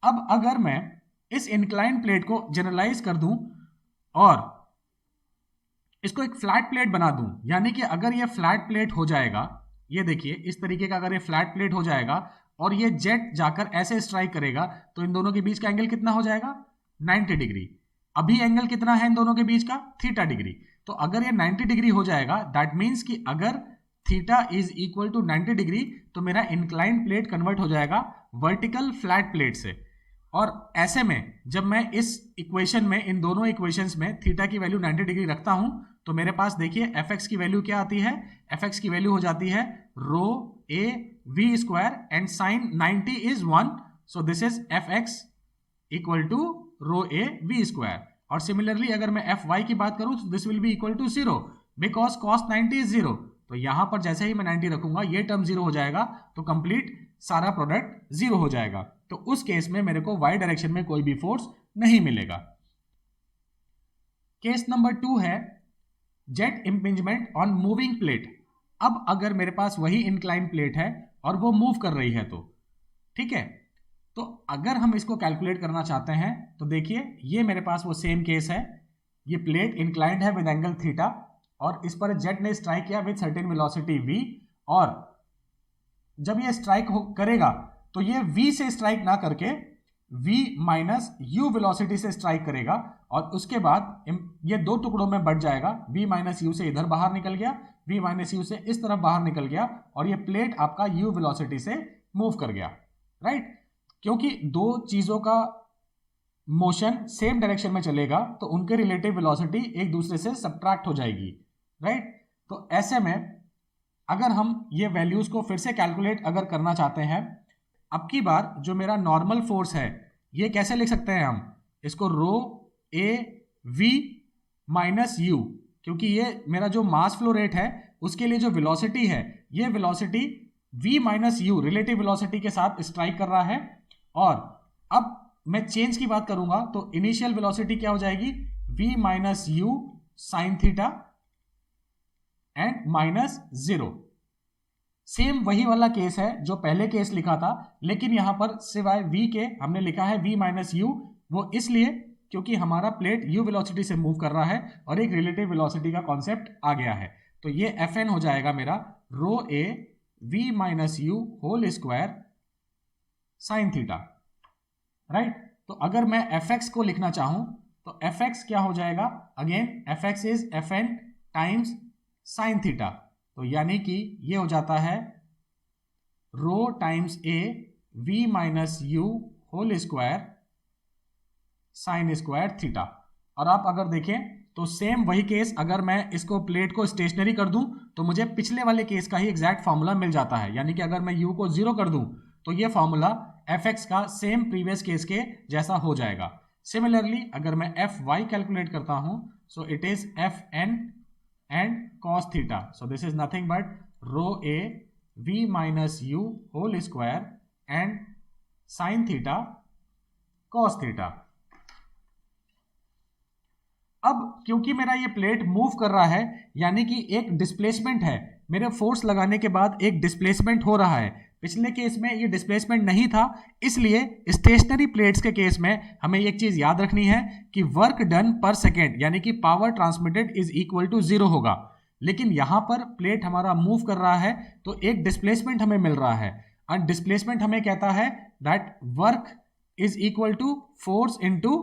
अब अगर मैं इस incline plate को generalise कर दूं और इसको एक फ्लैट प्लेट बना दूं, यानी कि अगर ये फ्लैट प्लेट हो जाएगा, ये देखिए इस तरीके का अगर ये फ्लैट प्लेट हो जाएगा और ये जेट जाकर ऐसे स्ट्राइक करेगा, तो इन दोनों के बीच का एंगल कितना हो जाएगा 90 डिग्री। अभी एंगल कितना है इन दोनों के बीच का थीटा डिग्री। तो अगर ये 90 डिग्री हो जाएगा दैट मीन्स कि अगर theta is equal to 90 degree तो मेरा इंक्लाइन प्लेट कन्वर्ट हो जाएगा वर्टिकल फ्लैट प्लेट से। और ऐसे में जब मैं इस इक्वेशन में, इन दोनों इक्वेशंस में थीटा की वैल्यू 90 डिग्री रखता हूं तो मेरे पास देखिए Fx की वैल्यू क्या आती है, Fx की वैल्यू हो जाती है rho A V square and sine 90 is 1, so this is Fx equal to rho A V square. और सिमिलरली अगर मैं एफ वाई की बात करूं तो this will be equal to 0 because cos 90 is 0। तो यहां पर जैसे ही मैं 90 रखूंगा ये टर्म 0 हो जाएगा, तो कंप्लीट सारा प्रोडक्ट 0 हो जाएगा। तो उस केस में मेरे को वाई डायरेक्शन में कोई भी फोर्स नहीं मिलेगा। केस नंबर 2 है jet impingement on moving plate. अब अगर मेरे पास वही इंक्लाइन प्लेट है और वो मूव कर रही है तो ठीक है, तो अगर हम इसको कैलकुलेट करना चाहते हैं तो देखिए ये मेरे पास वो सेम केस है, ये प्लेट इंक्लाइंड है विद एंगल थीटा और इस पर जेट ने स्ट्राइक किया विद सर्टेन वेलोसिटी v, और जब ये स्ट्राइक करेगा तो ये v से स्ट्राइक ना करके v माइनस u वेलोसिटी से स्ट्राइक करेगा और उसके बाद ये दो टुकड़ों में बढ़ जाएगा। v माइनस यू से इधर बाहर निकल गया, v माइनस यू से इस तरफ बाहर निकल गया और ये प्लेट आपका u वेलोसिटी से मूव कर गया, राइट। क्योंकि दो चीजों का मोशन सेम डायरेक्शन में चलेगा तो उनके रिलेटिव वेलोसिटी एक दूसरे से सब्ट्रैक्ट हो जाएगी, राइट। तो ऐसे में अगर हम ये वैल्यूज को फिर से कैलकुलेट अगर करना चाहते हैं, अब की बार जो मेरा नॉर्मल फोर्स है ये कैसे लिख सकते हैं हम इसको, रो ए वी माइनस यू, क्योंकि ये मेरा जो मास फ्लो रेट है उसके लिए जो वेलोसिटी है ये velocity v minus you relative velocity के साथ स्ट्राइक कर रहा है। और अब मैं चेंज की बात करूंगा तो इनिशियल वेलोसिटी क्या हो जाएगी, v minus you sine theta and minus 0। Same वही वाला केस है जो पहले केस लिखा था, लेकिन यहां पर सिवाय v के हमने लिखा है v माइनस यू, वो इसलिए क्योंकि हमारा प्लेट u वेलोसिटी से मूव कर रहा है और एक रिलेटिव वेलोसिटी का कॉन्सेप्ट आ गया है। तो ये Fn हो जाएगा मेरा rho A v minus you whole square sine theta, right. तो अगर मैं Fx को लिखना चाहूं तो Fx क्या हो जाएगा, again Fx is Fn times sine theta, तो यानी कि ये हो जाता है rho times A v minus you whole square sine square theta. और आप अगर देखें तो सेम वही केस, अगर मैं इसको प्लेट को स्टेशनरी कर दूं तो मुझे पिछले वाले केस का ही एग्जैक्ट फॉर्मूला मिल जाता है, यानी कि अगर मैं u को 0 कर दूं तो ये फॉर्मूला fx का सेम प्रीवियस केस के जैसा हो जाएगा। सिमिलरली अगर मैं fy कैलकुलेट करता हूं so it is fn and cos theta, so this is nothing but rho A v minus you whole square and sine theta cos theta. अब क्योंकि मेरा ये प्लेट मूव कर रहा है यानी कि एक डिस्प्लेसमेंट है, मेरे फोर्स लगाने के बाद एक डिस्प्लेसमेंट हो रहा है। पिछले केस में ये डिस्प्लेसमेंट नहीं था, इसलिए स्टेशनरी प्लेट्स के केस में हमें एक चीज याद रखनी है कि वर्क डन पर सेकेंड यानी कि power transmitted is equal to 0 होगा। लेकिन यहां पर प्लेट हमारा मूव कर रहा है तो एक डिस्प्लेसमेंट हमें मिल रहा है और डिस्प्लेसमेंट हमें कहता है that work is equal to force into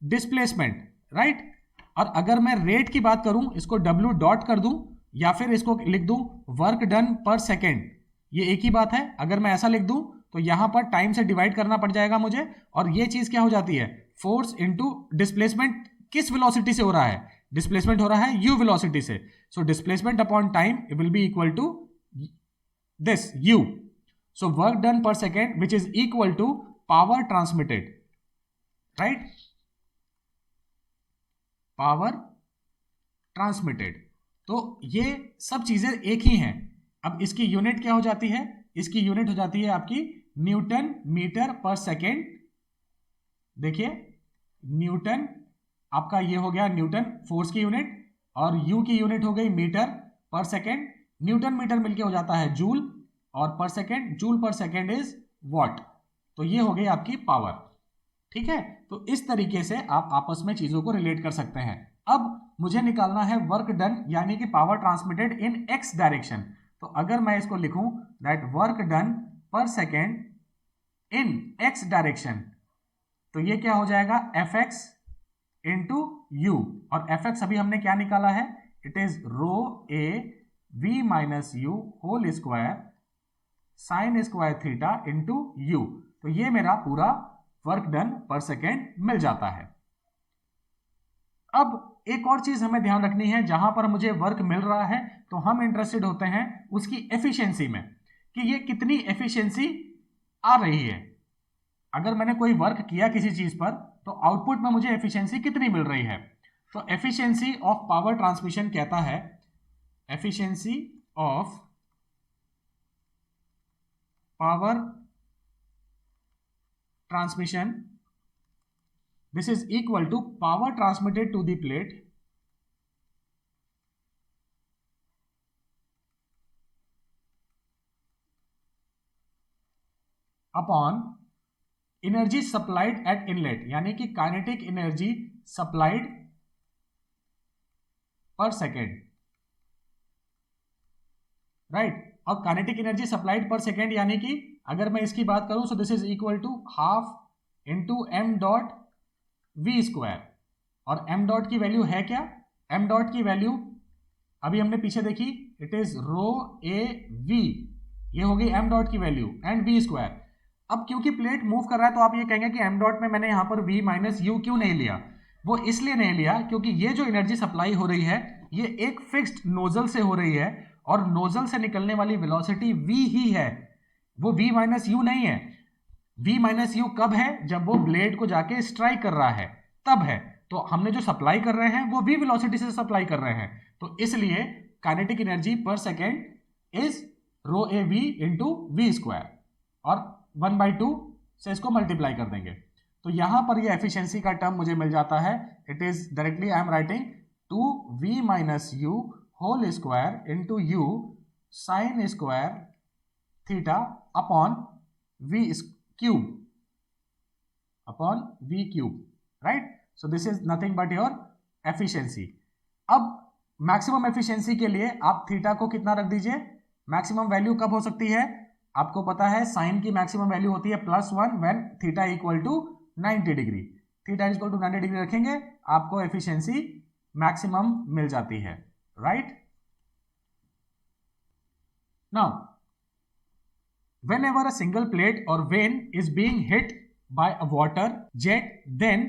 displacement, right. और अगर मैं रेट की बात करूं, इसको W डॉट कर दूं या फिर इसको लिख दूं वर्क डन पर सेकेंड, ये एक ही बात है। अगर मैं ऐसा लिख दूं तो यहां पर टाइम से डिवाइड करना पड़ जाएगा मुझे, और ये चीज क्या हो जाती है, फोर्स इनटू डिस्प्लेसमेंट किस वेलोसिटी से हो रहा है, डिस्प्लेसमेंट हो रहा है u वेलोसिटी से, so displacement upon time will be equal to this u, so work done पर second which is equal to power transmitted, right, power transmitted. तो ये सब चीजें एक ही हैं। अब इसकी यूनिट क्या हो जाती है, इसकी यूनिट हो जाती है आपकी न्यूटन मीटर पर सेकेंड। देखिए न्यूटन आपका ये हो गया न्यूटन फोर्स की यूनिट, और यू की यूनिट हो गई metre per second. Newton metre मिलके हो जाता है जूल, और पर सेकेंड जूल पर सेकेंड इज वॉट। तो ये हो गई आपकी पावर, ठीक है। तो इस तरीके से आप आपस में चीजों को रिलेट कर सकते हैं। अब मुझे निकालना है वर्क डन यानी कि power transmitted in X direction. तो अगर मैं इसको लिखूं दैट वर्क डन पर सेकेंड इन एक्स डायरेक्शन, तो ये क्या हो जाएगा एफ एक्स इंटू यू, और एफ एक्स अभी हमने क्या निकाला है, it is rho A V minus you whole square sine square theta into U. तो ये मेरा पूरा वर्क डन पर सेकेंड मिल जाता है। अब एक और चीज हमें ध्यान रखनी है, जहां पर मुझे वर्क मिल रहा है तो हम इंटरेस्टेड होते हैं उसकी एफिशिएंसी में, कि ये कितनी एफिशिएंसी आ रही है। अगर मैंने कोई वर्क किया किसी चीज पर तो आउटपुट में मुझे एफिशिएंसी कितनी मिल रही है? तो एफिशिएंसी ऑफ पावर ट्रांसमिशन कहता है, efficiency of power transmission, this is equal to power transmitted to the plate upon energy supplied at inlet, यानी कि kinetic energy supplied per second, right. और kinetic energy supplied per second यानी कि अगर मैं इसकी बात करूं, so this is equal to half into M dot V square. और एम डॉट की वैल्यू है क्या? एम डॉट की वैल्यू अभी हमने पीछे देखी, it is rho A V, ये होगी एम डॉट की वैल्यू एंड वी स्क्वायर। अब क्योंकि प्लेट मूव कर रहा है तो आप ये कहेंगे कि एम डॉट में मैंने यहां पर वी माइनस यू क्यों नहीं लिया? वो इसलिए नहीं लिया क्योंकि ये जो एनर्जी सप्लाई हो रही है ये एक फिक्स्ड नोजल से हो रही है और नोजल से निकलने वाली वेलोसिटी वी ही है, वो वी माइनस यू नहीं है। वी माइनस यू कब है? जब वो ब्लेड को जाके स्ट्राइक कर रहा है तब है। तो हमने जो सप्लाई कर रहे हैं वो वी वेलोसिटी से सप्लाई कर रहे हैं, तो इसलिए kinetic energy per second is rho A V into V square, और 1/2 से इसको मल्टीप्लाई कर देंगे तो यहां पर ये एफिशिएंसी का टर्म मुझे मिल जाता है। It is directly I am writing 2v minus you whole square into U sine square theta upon V cube, upon V cube, right. So this is nothing but your efficiency. अब maximum efficiency के लिए आप theta को कितना रख दीजिए? Maximum value कब हो सकती है? आपको पता है साइन की मैक्सिमम वैल्यू होती है +1 when theta equal to 90 degree. Theta equal to 90 degree रखेंगे आपको एफिशिएंसी मैक्सिमम मिल जाती है, right. Now whenever a single plate or vane is being hit by a water jet, then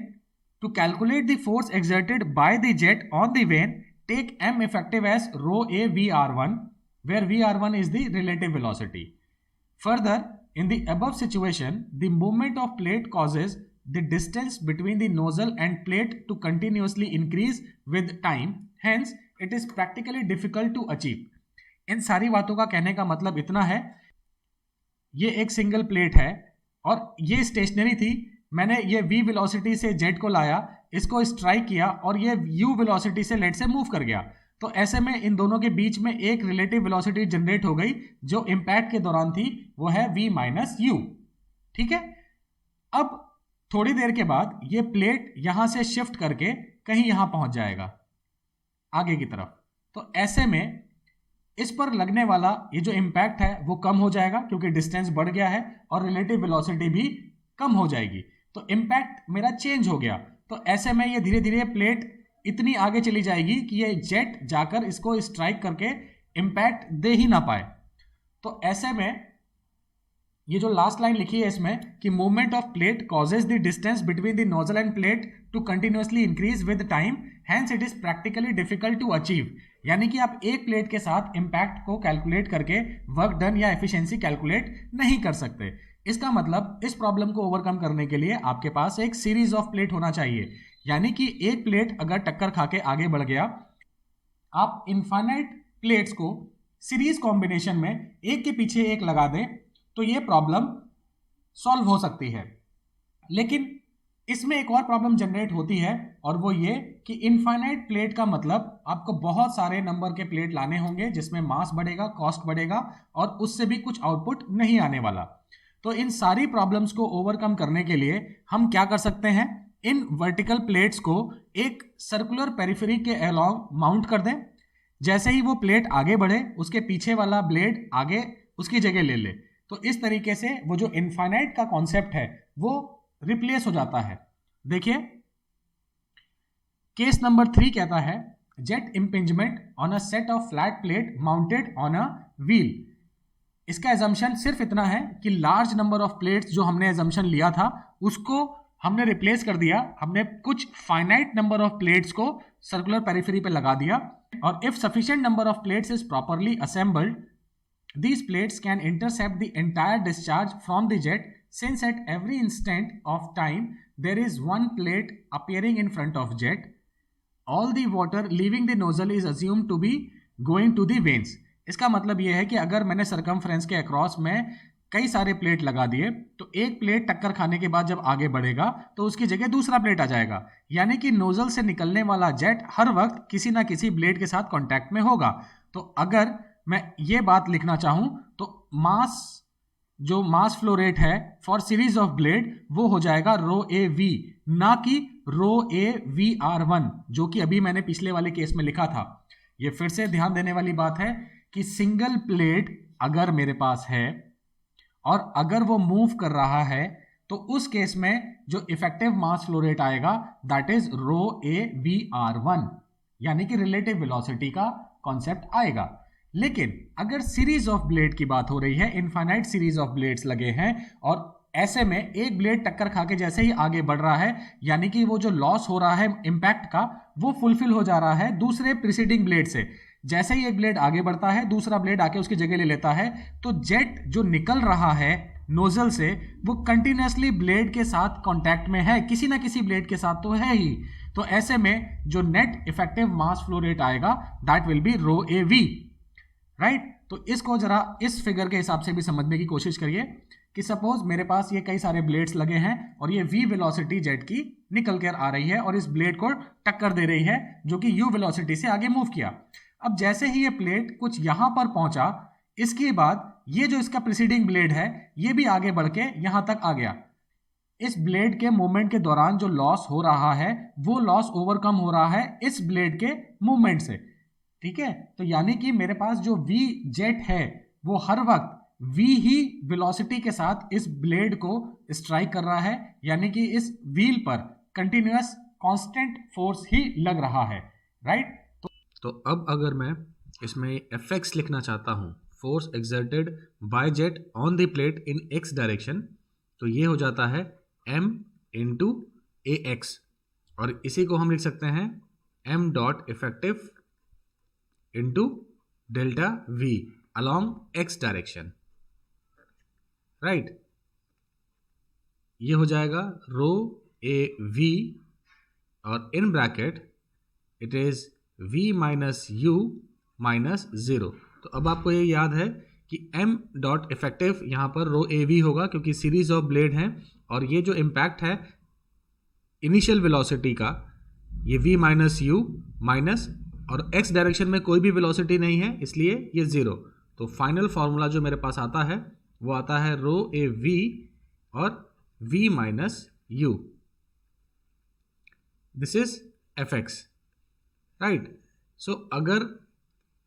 to calculate the force exerted by the jet on the vane, take m effective as rho a vr1, where vr1 is the relative velocity. Further, in the above situation, the movement of plate causes the distance between the nozzle and plate to continuously increase with time. Hence, it is practically difficult to achieve. इन सारी बातों का कहने का मतलब इतना है, ये एक सिंगल प्लेट है और ये स्टेशनरी थी। मैंने ये v वेलोसिटी से जेट को लाया, इसको स्ट्राइक किया और ये u वेलोसिटी से लेट से मूव कर गया। तो ऐसे में इन दोनों के बीच में एक रिलेटिव वेलोसिटी जनरेट हो गई जो इंपैक्ट के दौरान थी, वो है v माइनस यू, ठीक है। अब थोड़ी देर के बाद ये प्लेट यहां से शिफ्ट करके कहीं यहां पहुंच जाएगा आगे की तरफ। तो ऐसे में इस पर लगने वाला ये जो इम्पैक्ट है वो कम हो जाएगा क्योंकि डिस्टेंस बढ़ गया है और रिलेटिव वेलोसिटी भी कम हो जाएगी, तो इम्पैक्ट मेरा चेंज हो गया। तो ऐसे में ये धीरे धीरे प्लेट इतनी आगे चली जाएगी कि ये जेट जाकर इसको स्ट्राइक करके इम्पैक्ट दे ही ना पाए। तो ऐसे में ये जो लास्ट लाइन लिखी है इसमें कि movement of plate causes the distance between the nozzle and plate to continuously increase with time, hence it is practically difficult to achieve. यानी कि आप एक प्लेट के साथ इंपैक्ट को कैलकुलेट करके वर्क डन या एफिशिएंसी कैलकुलेट नहीं कर सकते। इसका मतलब इस प्रॉब्लम को ओवरकम करने के लिए आपके पास एक सीरीज ऑफ प्लेट होना चाहिए, यानी कि एक प्लेट अगर टक्कर खा के आगे बढ़ गया, आप इनफाइनाइट प्लेट्स को सीरीज कॉम्बिनेशन में एक के पीछे एक लगा दें तो ये प्रॉब्लम सॉल्व हो सकती है। लेकिन इसमें एक और प्रॉब्लम जनरेट होती है और वो ये कि इनफाइनाइट प्लेट का मतलब आपको बहुत सारे नंबर के प्लेट लाने होंगे जिसमें मास बढ़ेगा, कॉस्ट बढ़ेगा और उससे भी कुछ आउटपुट नहीं आने वाला। तो इन सारी प्रॉब्लम्स को ओवरकम करने के लिए हम क्या कर सकते हैं? इन वर्टिकल प्लेट्स को एक सर्कुलर पेरिफेरी के अलोंग माउंट कर दें। जैसे ही वो प्लेट आगे बढ़े उसके पीछे वाला ब्लेड आगे उसकी जगह ले ले, तो इस तरीके से वो जो इनफाइनाइट का कॉन्सेप्ट है वो रिप्लेस हो जाता है। देखिए केस नंबर 3 कहता है jet impingement on a set of flat plate mounted on a wheel. इसका एजम्पशन सिर्फ इतना है कि लार्ज नंबर ऑफ प्लेट्स जो हमने एजम्पशन लिया था उसको हमने रिप्लेस कर दिया, हमने कुछ फाइनाइट नंबर ऑफ प्लेट्स को सर्कुलर पेरिफेरी पे लगा दिया। और if sufficient number of plates is properly assembled, these plates can intercept the entire discharge from the jet since at every instant of time there is one plate appearing in front of jet, all the water leaving the nozzle is assumed to be going to the veins. इसका मतलब यह है कि अगर मैंने circumference के across में कई सारे प्लेट लगा दिए तो एक प्लेट टक्कर खाने के बाद जब आगे बढ़ेगा तो उसकी जगह दूसरा प्लेट आ जाएगा, यानी कि नोजल से निकलने वाला जेट हर वक्त किसी ना किसी ब्लेड के साथ कांटेक्ट में होगा। तो अगर मैं ये बात लिखना चाहूं तो जो मास फ्लो रेट है फॉर सीरीज ऑफ ब्लेड वो हो जाएगा रो ए वी, ना कि रो ए वी आर वन, जो कि अभी मैंने पिछले वाले केस में लिखा था। ये फिर से ध्यान देने वाली बात है कि सिंगल प्लेट अगर मेरे पास है और अगर वो मूव कर रहा है तो उस केस में जो इफेक्टिव मास फ्लो रेट आएगा that is rho A V R one, यानी कि रिलेटिव वेलोसिटी का कॉन्सेप्ट आएगा। लेकिन अगर सीरीज ऑफ ब्लेड की बात हो रही है, इनफाइनाइट सीरीज ऑफ ब्लेड्स लगे हैं और ऐसे में एक ब्लेड टक्कर खा के जैसे ही आगे बढ़ रहा है, यानी कि वो जो लॉस हो रहा है इंपैक्ट का वो फुलफिल हो जा रहा है दूसरे प्रीसीडिंग ब्लेड से। जैसे ही एक ब्लेड आगे बढ़ता है दूसरा ब्लेड आके उसकी जगह ले लेता है, तो जेट जो निकल रहा है नोजल से वो कंटिन्यूसली ब्लेड के साथ कांटेक्ट में है, किसी ना किसी ब्लेड के साथ तो है ही। तो ऐसे में जो net effective mass flow rate आएगा that will be rho A V, right. तो इसको जरा इस फिगर के हिसाब से भी समझने की कोशिश करिए कि सपोज मेरे पास ये कई सारे ब्लेड्स लगे हैं और ये v वेलोसिटी जेट की निकल कर आ रही है और इस ब्लेड को टक्कर दे रही है जो कि u वेलोसिटी से आगे मूव किया। अब जैसे ही ये प्लेट कुछ यहां पर पहुंचा, इसके बाद ये जो इसका प्रीसीडिंग ब्लेड है ये भी आगे बढ़ के यहां तक आ गया। इस ब्लेड के मूवमेंट के दौरान जो लॉस हो रहा है वो लॉस ओवरकम हो रहा है इस ब्लेड के मूवमेंट से, ठीक है। तो यानी कि मेरे पास जो v जेट है वो हर वक्त v ही वेलोसिटी के साथ इस ब्लेड को स्ट्राइक कर रहा है, यानी कि इस व्हील पर कंटिन्यूअस कांस्टेंट फोर्स ही लग रहा है, राइट। तो अब अगर मैं इसमें Fx लिखना चाहता हूँ, force exerted by jet on the plate in x direction, तो ये हो जाता है m इंटू ए एक्स, और इसी को हम लिख सकते हैं m dot effective into delta v along x direction, right. ये हो जाएगा रो ए वी और इन bracket it is v minus you minus zero. तो अब आपको ये याद है कि m डॉट इफेक्टिव यहाँ पर रो ए वी होगा क्योंकि सीरीज ऑफ ब्लेड हैं और ये जो इम्पैक्ट है इनिशियल वेलोसिटी का ये v माइनस यू माइनस, और x डायरेक्शन में कोई भी वेलोसिटी नहीं है इसलिए ये ज़ीरो। तो फाइनल फार्मूला जो मेरे पास आता है वो आता है रो ए वी और v minus u, this is fx, right. So अगर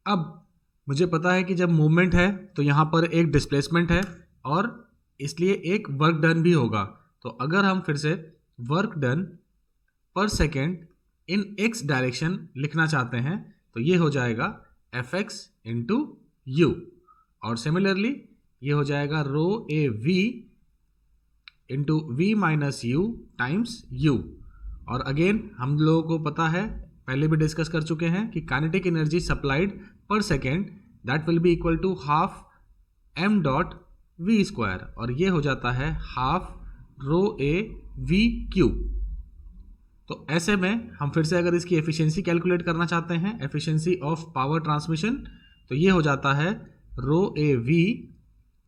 अब मुझे पता है कि जब मूवमेंट है तो यहाँ पर एक डिस्प्लेसमेंट है और इसलिए एक वर्क डन भी होगा। तो अगर हम फिर से वर्क डन पर सेकेंड इन x डायरेक्शन लिखना चाहते हैं तो ये हो जाएगा fx इंटू यू, और सिमिलरली ये हो जाएगा rho A V into V minus u times u. और अगेन हम लोगों को पता है, पहले भी डिस्कस कर चुके हैं कि kinetic energy supplied per second that will be equal to half m dot V square, और ये हो जाता है half rho A V cube. तो ऐसे में हम फिर से अगर इसकी एफिशिएंसी कैलकुलेट करना चाहते हैं, एफिशिएंसी ऑफ पावर ट्रांसमिशन, तो ये हो जाता है rho A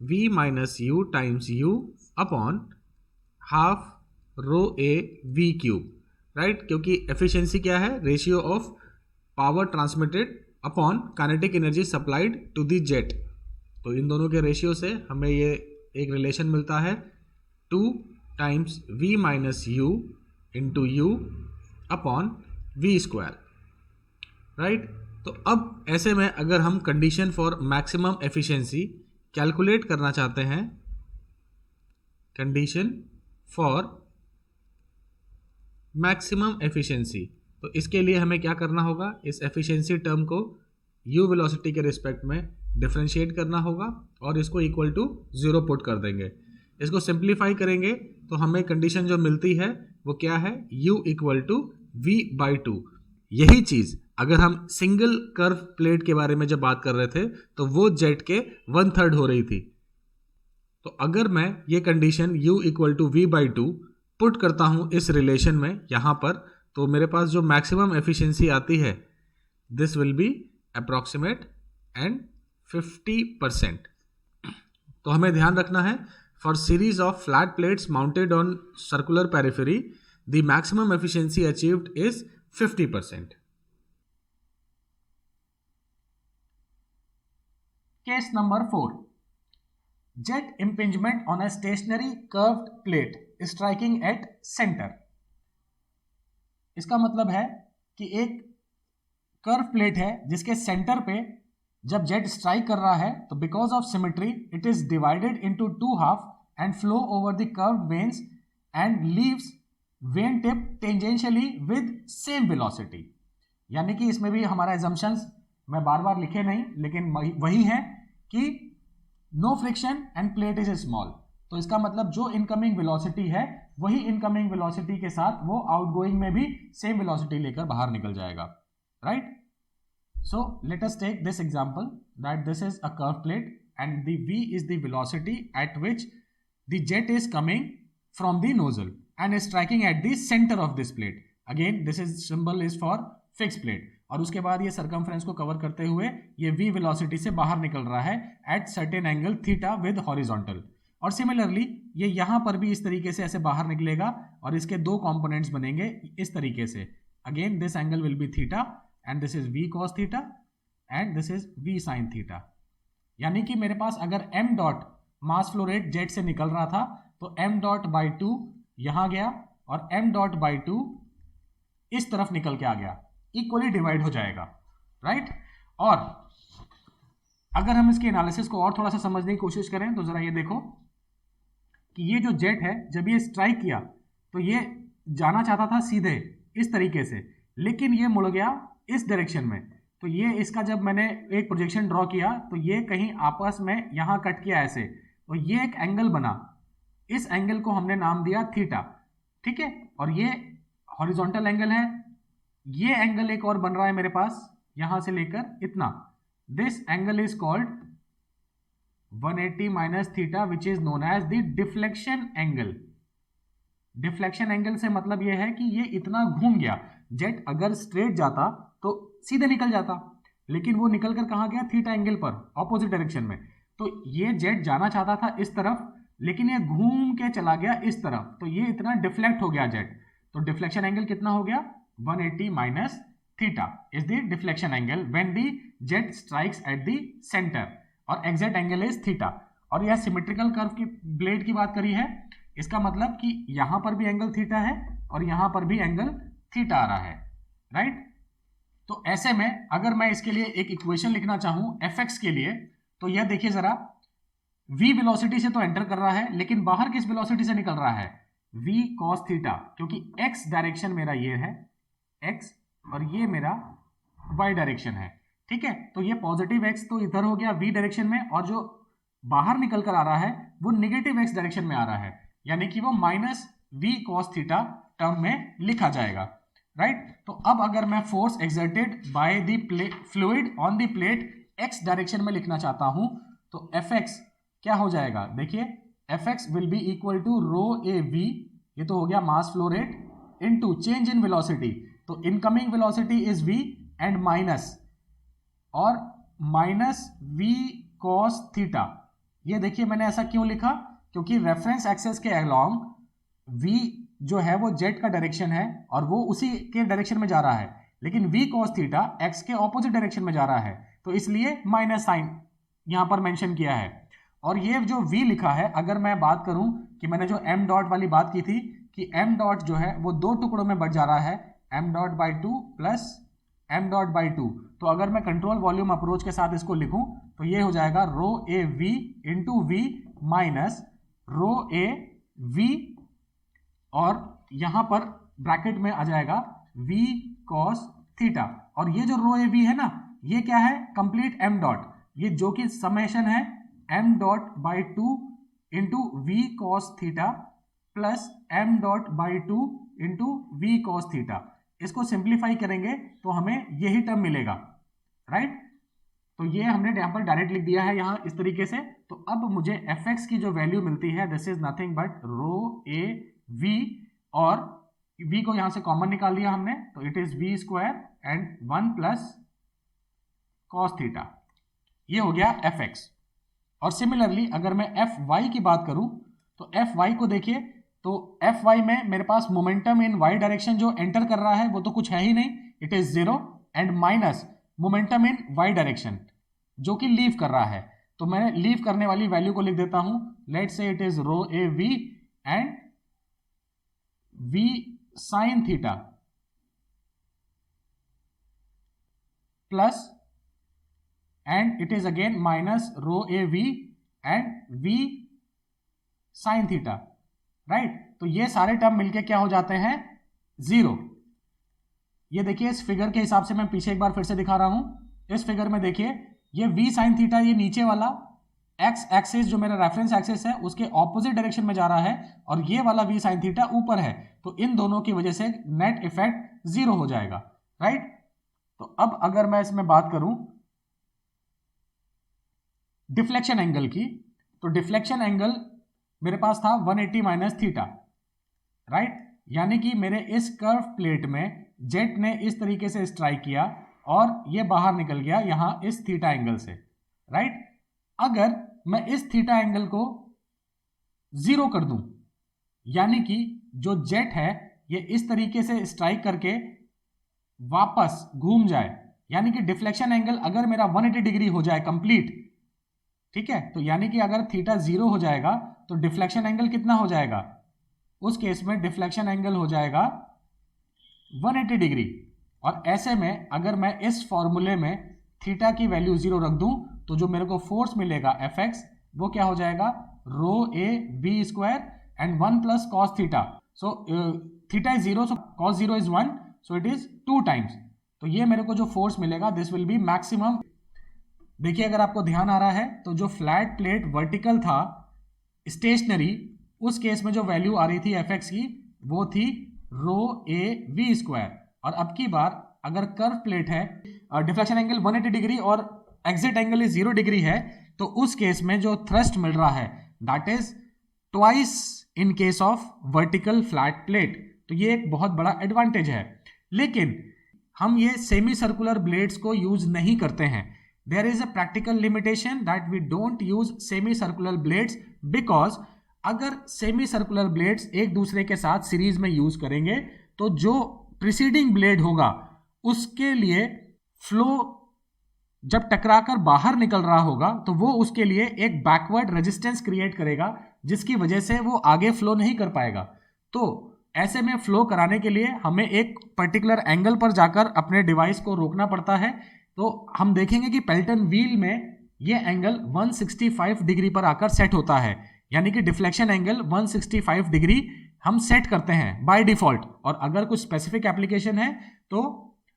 V minus u times u upon half rho A V cube, right. क्योंकि एफिशिएंसी क्या है, ratio of power transmitted upon kinetic energy supplied to the jet. तो इन दोनों के रेशियो से हमें ये एक रिलेशन मिलता है 2 times v minus U into U upon V square, right. तो अब ऐसे में अगर हम condition for maximum efficiency calculate करना चाहते हैं, कंडीशन फॉर मैक्सिमम एफिशिएंसी, तो इसके लिए हमें क्या करना होगा, इस एफिशिएंसी टर्म को u वेलोसिटी के रिस्पेक्ट में डिफरेंशिएट करना होगा और इसको इक्वल टू 0 पुट कर देंगे। इसको सिंप्लीफाई करेंगे तो हमें कंडीशन जो मिलती है वो क्या है, u equal to v by 2। यही चीज़ अगर हम सिंगल कर्व प्लेट के बारे में जब बात कर रहे थे तो वो जेट के 1/3 हो रही थी। तो अगर मैं ये condition u equal to V by two put करता हूँ इस रिलेशन में यहाँ पर, तो मेरे पास जो मैक्सिमम एफिशिएंसी आती है this will B approximate and 50%। तो हमें ध्यान रखना है, for series of flat plates mounted on circular periphery the maximum efficiency achieved is 50%। Case number 4, jet impingement on a stationary curved plate striking at center। इसका मतलब है कि एक कर्व प्लेट है जिसके सेंटर पे जब जेट स्ट्राइक कर रहा है तो because of symmetry it is divided into two half and flow over the curved veins and leaves when tip tangentially with same velocity. यानी कि इसमें भी हमारा एजम्पशंस मैं बार बार लिखे नहीं, लेकिन वही है कि no friction and plate is small. तो इसका मतलब जो इनकमिंग वेलोसिटी है वही इनकमिंग वेलोसिटी के साथ वो आउटगोइंग में भी सेम वेलोसिटी लेकर बाहर निकल जाएगा, right. So let us take this example that this is a curved plate and the V is the velocity at which the jet is coming from the nozzle and is striking at the center of this plate. Again this is symbol is for fixed plate और उसके बाद ये circumference को cover करते हुए ये V velocity से बाहर निकल रहा है at certain angle theta with horizontal। और सिमिलरली ये यहाँ पर भी इस तरीके से ऐसे बाहर निकलेगा और इसके दो components बनेंगे इस तरीके से। Again this angle will be theta and this is v cos theta and this is v sin theta। यानी कि मेरे पास अगर m डॉट मास फ्लो रेट जेट से निकल रहा था तो m डॉट बाई टू यहां गया और m डॉट बाई टू इस तरफ निकल के आ गया, इक्वली डिवाइड हो जाएगा, राइट। और अगर हम इसके एनालिसिस को और थोड़ा सा समझने की कोशिश करें तो जरा ये देखो कि ये जो जेट है जब ये स्ट्राइक किया तो ये जाना चाहता था सीधे इस तरीके से, लेकिन ये मुड़ गया इस डायरेक्शन में। तो ये इसका जब मैंने एक प्रोजेक्शन ड्रॉ किया तो ये कहीं आपस में यहाँ कट किया ऐसे, तो ये एक एंगल बना, इस एंगल को हमने नाम दिया थीटा, ठीक है। और ये हॉरिजॉन्टल एंगल है, ये एंगल एक और बन रहा है मेरे पास यहां से लेकर इतना, this angle is called 180 minus theta which is known as the deflection angle. Deflection angle से मतलब यह है कि ये इतना घूम गया, जेट अगर स्ट्रेट जाता तो सीधे निकल जाता, लेकिन वो निकल कर कहां गया, थीटा एंगल पर, ऑपोजिट डायरेक्शन में। तो ये जेट जाना चाहता था इस तरफ, लेकिन ये घूम के चला गया इस तरफ, तो ये इतना डिफ्लेक्ट हो गया जेट। तो डिफ्लेक्शन एंगल कितना हो गया, 180 minus theta is the deflection angle when the jet strikes eight the centre, और एग्जैक्ट एंगल इज थीटा। और यह सिमेट्रिकल कर्व की ब्लेड की बात करी है, इसका मतलब कि यहां पर भी एंगल थीटा है और यहां पर भी एंगल थीटा आ रहा है, राइट। तो ऐसे में अगर मैं इसके लिए एक इक्वेशन लिखना चाहूं fx के लिए, तो यह देखिए जरा, v वेलोसिटी से तो एंटर कर रहा है, लेकिन बाहर किस वेलोसिटी से निकल रहा है, v cos थीटा, क्योंकि x डायरेक्शन मेरा ये है x और ये मेरा y डायरेक्शन है, ठीक है। तो ये पॉजिटिव x तो इधर हो गया v डायरेक्शन में, और जो बाहर निकल कर आ रहा है वो निगेटिव x डायरेक्शन में आ रहा है, यानी कि वो minus v cos theta term में लिखा जाएगा, राइट। तो अब अगर मैं force exerted by the fluid on the plate x direction में लिखना चाहता हूं तो fx क्या हो जाएगा, देखिए fx will be equal to rho A V, ये तो हो गया mass flow rate, into change in velocity, तो incoming velocity is v and minus, और माइनस v cos थीटा। ये देखिए मैंने ऐसा क्यों लिखा, क्योंकि रेफरेंस एक्सेस के अलोंग v जो है वो जेट का डायरेक्शन है और वो उसी के डायरेक्शन में जा रहा है, लेकिन v cos थीटा x के ऑपोजिट डायरेक्शन में जा रहा है, तो इसलिए माइनस साइन यहां पर मेंशन किया है। और ये जो v लिखा है, अगर मैं बात करूं कि मैंने जो m डॉट वाली बात की थी कि m डॉट जो है वो दो टुकड़ों में बट जा रहा है, m dot by two plus m dot by to, तो अगर मैं कंट्रोल वॉल्यूम अप्रोच के साथ इसको लिखूं तो ये हो जाएगा rho A V into V minus rho A V, और यहां पर ब्रैकेट में आ जाएगा v cos थीटा। और ये जो रो ए वी है ना, ये क्या है, कंप्लीट m डॉट, ये जो कि समेशन है m dot by two into V cos theta plus m dot by two into V cos theta. इसको सिंप्लीफाई करेंगे तो हमें यही टर्म मिलेगा, राइट। तो ये हमने यहाँ पर डायरेक्ट लिख दिया है यहाँ इस तरीके से। तो अब मुझे एफ एक्स की जो वैल्यू मिलती है this is nothing but rho A V, और v को यहां से कॉमन निकाल दिया हमने, तो it is v square and 1 plus cos theta, ये हो गया एफ एक्स। और सिमिलरली अगर मैं एफ वाई की बात करूं तो एफ वाई को देखिए, तो एफ वाई में मेरे पास मोमेंटम इन वाई डायरेक्शन जो एंटर कर रहा है वो तो कुछ है ही नहीं, it is 0, and minus momentum in Y direction जो कि लीव कर रहा है। तो मैं लीव करने वाली वैल्यू को लिख देता हूं, let say it is rho A V and V sine theta plus, and it is again minus rho A V and V sine theta, right. तो ये सारे टर्म मिलके क्या हो जाते हैं, 0। ये देखिए इस फिगर के हिसाब से मैं पीछे एक बार फिर से दिखा रहा हूं। इस फिगर में देखिए ये v साइन थीटा, ये नीचे वाला x एक्सिस जो मेरा रेफरेंस एक्सिस है उसके ऑपोजिट डायरेक्शन में जा रहा है, और ये वाला v साइन थीटा ऊपर है, तो इन दोनों की वजह से नेट इफेक्ट 0 हो जाएगा, राइट। तो अब अगर मैं इसमें बात करूं डिफ्लेक्शन एंगल की, तो डिफ्लेक्शन एंगल मेरे पास था 180 माइनस थीटा, राइट। यानी कि मेरे इस कर्व प्लेट में जेट ने इस तरीके से स्ट्राइक किया और ये बाहर निकल गया यहां इस थीटा एंगल से, राइट। अगर मैं इस थीटा एंगल को 0 कर दूं, यानी कि जो जेट है ये इस तरीके से स्ट्राइक करके वापस घूम जाए, यानी कि डिफ्लेक्शन एंगल अगर मेरा 180 डिग्री हो जाए कंप्लीट, ठीक है, तो यानी कि अगर थीटा 0 हो जाएगा तो डिफ्लेक्शन एंगल कितना हो जाएगा, उस केस में डिफ्लेक्शन एंगल हो जाएगा 180 डिग्री। और ऐसे में अगर मैं इस फॉर्मूले में थीटा की वैल्यू 0 रख दूं तो जो मेरे को फोर्स मिलेगा एफ एक्स वो क्या हो जाएगा, rho A V square and 1 plus cos theta. So theta is 0, so cos 0 is 1, so it is 2 times. तो ये मेरे को जो फोर्स मिलेगा दिस विल बी मैक्सिमम। देखिए अगर आपको ध्यान आ रहा है तो जो फ्लैट प्लेट वर्टिकल था स्टेशनरी, उस केस में जो वैल्यू आ रही थी एफ एक्स की वो थी रो ए वी स्क्वायर, और अब की बार अगर कर्व प्लेट है डिफ्लेक्शन एंगल 180 डिग्री और एग्जिट एंगल इज 0 डिग्री है, तो उस केस में जो थ्रस्ट मिल रहा है that is twice in case of vertical flat plate. तो ये एक बहुत बड़ा एडवांटेज है। लेकिन हम ये सेमी सर्कुलर ब्लेड्स को यूज नहीं करते हैं। There is a practical limitation that we don't use semi circular blades, because अगर सेमी सर्कुलर ब्लेड्स एक दूसरे के साथ सीरीज में यूज करेंगे तो जो प्रीसीडिंग ब्लेड होगा उसके लिए फ्लो जब टकराकर बाहर निकल रहा होगा तो वो उसके लिए एक बैकवर्ड रेजिस्टेंस क्रिएट करेगा, जिसकी वजह से वो आगे फ्लो नहीं कर पाएगा। तो ऐसे में फ्लो कराने के लिए हमें एक पर्टिकुलर एंगल पर जाकर अपने डिवाइस को रोकना पड़ता है। तो हम देखेंगे कि पेल्टन व्हील में ये एंगल 165 डिग्री पर आकर सेट होता है, यानी कि डिफ्लेक्शन एंगल 165 डिग्री हम सेट करते हैं बाय डिफॉल्ट। और अगर कुछ स्पेसिफिक एप्लीकेशन है तो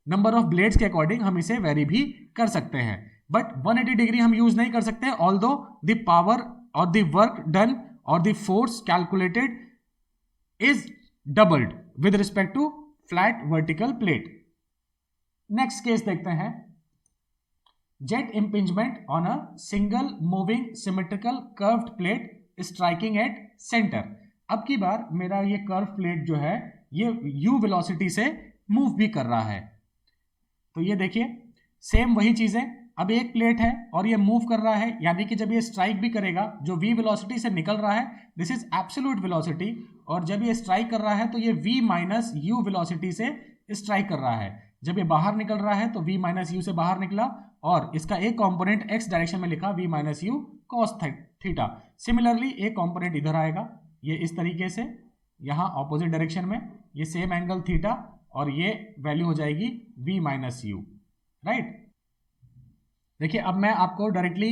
नंबर ऑफ ब्लेड्स के अकॉर्डिंग हम इसे वेरी भी कर सकते हैं, बट 180 डिग्री हम यूज नहीं कर सकते, ऑल्दो द पावर और द वर्क डन और the force calculated is doubled with respect to flat vertical plate. Next case देखते हैं, jet impingement on a single moving symmetrical curved plate striking at centre. अब की बार मेरा ये curve plate जो है ये u वेलोसिटी से मूव भी कर रहा है। तो ये देखिए सेम वही चीजें, अब एक प्लेट है और ये मूव कर रहा है, यानी कि जब ये स्ट्राइक भी करेगा जो v वेलोसिटी से निकल रहा है दिस इज एब्सोल्यूट वेलोसिटी, और जब ये स्ट्राइक कर रहा है तो ये v माइनस यू वेलोसिटी से स्ट्राइक कर रहा है। जब ये बाहर निकल रहा है तो v माइनस यू से बाहर निकला और इसका एक कंपोनेंट x डायरेक्शन में लिखा v minus you cos theta. Similarly एक कंपोनेंट इधर आएगा ये इस तरीके से, यहाँ ऑपोजिट डायरेक्शन में ये सेम एंगल थीटा, और ये वैल्यू हो जाएगी v माइनस यू, राइट। देखिए अब मैं आपको डायरेक्टली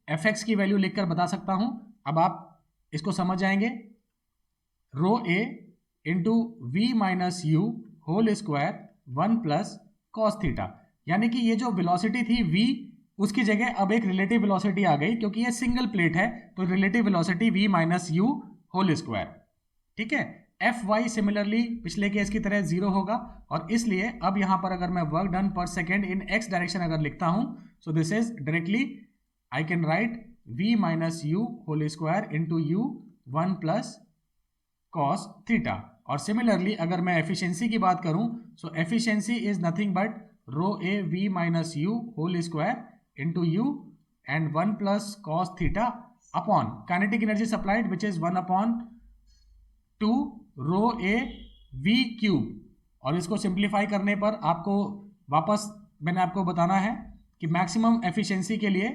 एफ एक्स की वैल्यू लिखकर बता सकता हूं, अब आप इसको समझ जाएंगे। Rho A into V minus you whole square 1 plus cos theta, यानी कि ये जो वेलोसिटी थी v उसकी जगह अब एक रिलेटिव वेलोसिटी आ गई, क्योंकि ये सिंगल प्लेट है तो relative velocity v minus you whole square, ठीक है। एफ वाई सिमिलरली पिछले केस की तरह 0 होगा, और इसलिए अब यहां पर अगर मैं वर्क डन पर सेकेंड इन एक्स डायरेक्शन अगर लिखता हूं, so this is directly I can write v minus you whole square into u 1 plus cos theta. और सिमिलरली अगर मैं एफिशिएंसी की बात करूं, so efficiency is nothing but rho A V minus you whole square into u and 1 plus cos theta upon kinetic energy supplied which is 1 upon 2 rho A V cube. और इसको simplify करने पर आपको वापस मैंने आपको बताना है कि मैक्सिमम एफिशिएंसी के लिए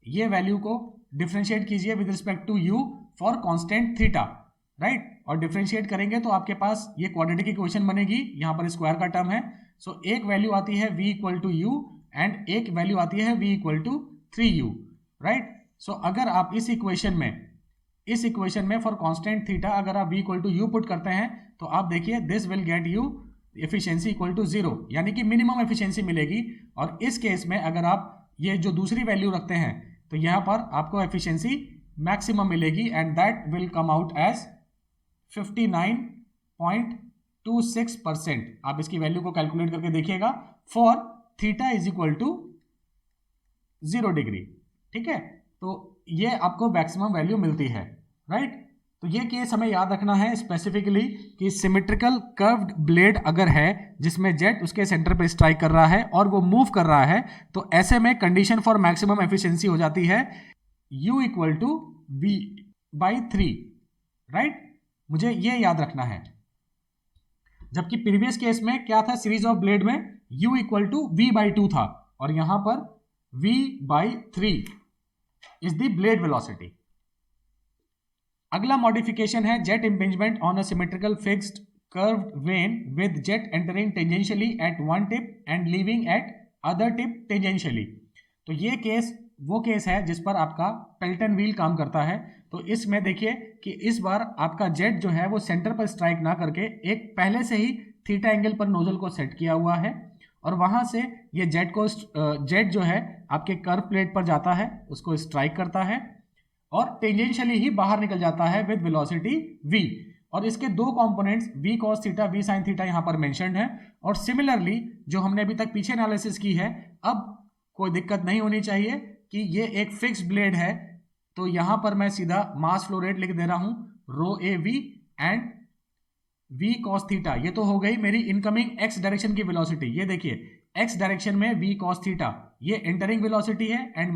ये वैल्यू को डिफरेंशिएट कीजिए with respect to U for constant theta, right. और डिफरेंशिएट करेंगे तो आपके पास ये क्वाड्रेटिक इक्वेशन बनेगी, यहां पर स्क्वायर का टर्म है। सो एक वैल्यू आती है v equal to u and एक वैल्यू आती है v equal to 3u, right. So अगर आप इस इक्वेशन में फॉर कांस्टेंट थीटा अगर आप v equal to U put करते हैं तो आप देखिए this will get you efficiency equal to 0, यानी कि मिनिमम एफिशिएंसी मिलेगी। और इस केस में अगर आप ये जो दूसरी वैल्यू रखते हैं तो यहां पर आपको एफिशिएंसी मैक्सिमम मिलेगी and that will come out as 59.26%। आप इसकी वैल्यू को कैलकुलेट करके देखिएगा for theta is equal to 0 degree, ठीक है। तो ये आपको मैक्सिमम वैल्यू मिलती है, राइट। तो ये केस हमें याद रखना है स्पेसिफिकली कि सिमेट्रिकल कर्व्ड ब्लेड अगर है जिसमें जेट उसके सेंटर पे स्ट्राइक कर रहा है और वो मूव कर रहा है, तो ऐसे में कंडीशन फॉर मैक्सिमम एफिशिएंसी हो जाती है u equal to v by 3, right. मुझे ये याद रखना है। जबकि प्रीवियस केस में क्या था, सीरीज ऑफ ब्लेड में u equal to v by 2 था और यहां पर v by 3 is the blade velocity. अगला मॉडिफिकेशन है jet impingement on a symmetrical fixed curved vane with jet entering tangentially at one tip and leaving at other tip tangentially. तो ये case वो case है जिस पर आपका पेल्टन व्हील काम करता है। तो इसमें देखिए कि इस बार आपका जेट जो है वो सेंटर पर स्ट्राइक ना करके एक पहले से ही थीटा एंगल पर नोजल को सेट किया हुआ है और वहां से ये जेट जो है आपके कर्व प्लेट पर जाता है, उसको स्ट्राइक करता है और टेंजेंशियली ही बाहर निकल जाता है विद वेलोसिटी v। और इसके दो components v cos theta v sin theta यहां पर मेंशन्ड है। और सिमिलरली जो हमने अभी तक पीछे एनालिसिस की है, अब कोई दिक्कत नहीं होनी चाहिए कि ये एक फिक्स ब्लेड है। तो यहां पर मैं सीधा मास फ्लो रेट लिख दे रहा हूं rho A V and v cos theta. ये तो हो गई मेरी इनकमिंग x डायरेक्शन की वेलोसिटी। ये देखिए x डायरेक्शन में v cos थीटा ये एंटरिंग वेलोसिटी है and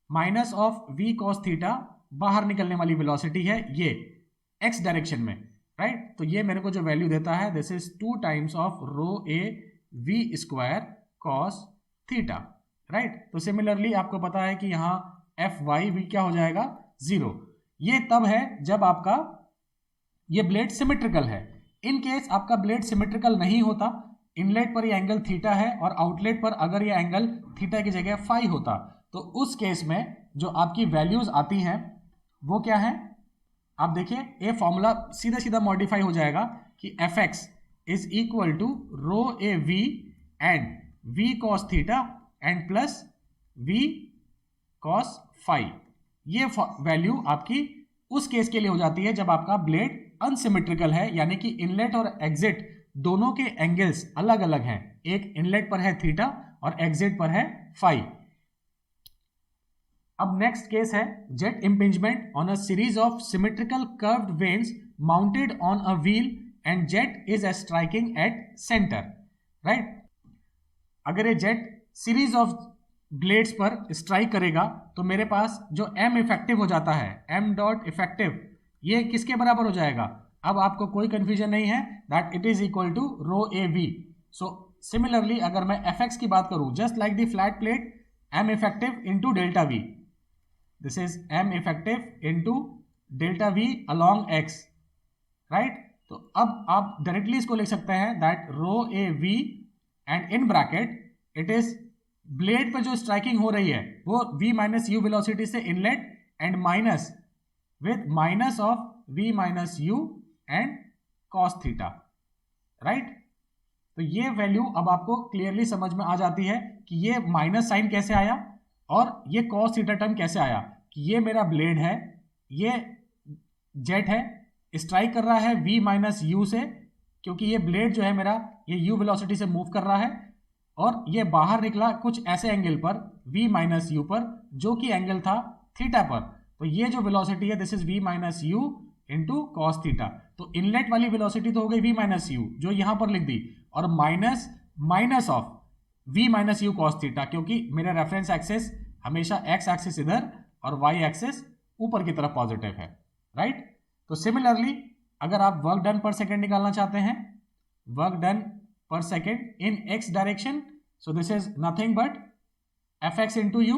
minus of v cos theta बाहर निकलने वाली वेलोसिटी है ये x डायरेक्शन में, राइट। तो ये मेरे को जो वैल्यू देता है this is 2 times of rho A V square cos theta, right. तो सिमिलरली आपको पता है कि यहाँ एफ वाई वी क्या हो जाएगा 0। ये तब है जब आपका ये ब्लेड सिमेट्रिकल है। इन केस आपका ब्लेड सिमेट्रिकल नहीं होता, इनलेट पर ये एंगल थीटा है और आउटलेट पर अगर ये एंगल थीटा की जगह फाई होता, तो उस केस में जो आपकी वैल्यूज आती हैं वो क्या है, आप देखिए ये फॉर्मूला सीधा सीधा मॉडिफाई हो जाएगा कि F X is equal to rho A V and V cos theta and plus V cos phi. ये वैल्यू आपकी उस केस के लिए हो जाती है जब आपका ब्लेड अनसिमेट्रिकल है, यानी कि इनलेट और एग्जिट दोनों के एंगल्स अलग अलग हैं। एक इनलेट पर है थीटा और एग्जिट पर है फाई। अब नेक्स्ट केस है jet impingement on a series of symmetrical curved vanes mounted on a wheel and jet is striking at centre, right. अगर ये जेट सीरीज ऑफ ब्लेड्स पर स्ट्राइक करेगा तो मेरे पास जो m इफेक्टिव हो जाता है, m डॉट इफेक्टिव, ये किसके बराबर हो जाएगा। अब आपको कोई कंफ्यूजन नहीं है that it is equal to rho A V. So similarly अगर मैं fx की बात करूं, just like the flat plate, m effective into delta V, this is m effective into delta V along x, right. तो अब आप directly इसको लिख सकते हैं that rho A V and in bracket it is blade पर जो striking हो रही है वो v माइनस यू वेलोसिटी से inlet and minus with minus of v minus you and cos theta, right. तो ये वैल्यू अब आपको क्लियरली समझ में आ जाती है कि ये माइनस साइन कैसे आया और ये कॉस थीटा टर्म कैसे आया। कि ये मेरा ब्लेड है, ये जेट है, स्ट्राइक कर रहा है v माइनस यू से, क्योंकि ये ब्लेड जो है मेरा ये u वेलोसिटी से मूव कर रहा है, और ये बाहर निकला कुछ ऐसे एंगल पर v माइनस यू पर, जो कि एंगल था थीटा पर। तो ये जो वेलोसिटी है this is v minus U into cos theta. तो इनलेट वाली वेलोसिटी तो हो गई v माइनस यू जो यहां पर लिख दी, और minus of v minus you cos theta, क्योंकि मेरा रेफरेंस एक्सिस हमेशा x एक्सिस इधर और y एक्सिस ऊपर की तरफ पॉजिटिव है, राइट। तो सिमिलरली अगर आप वर्क डन पर सेकेंड निकालना चाहते हैं, वर्क डन पर second in x direction, so this is nothing but fx into you.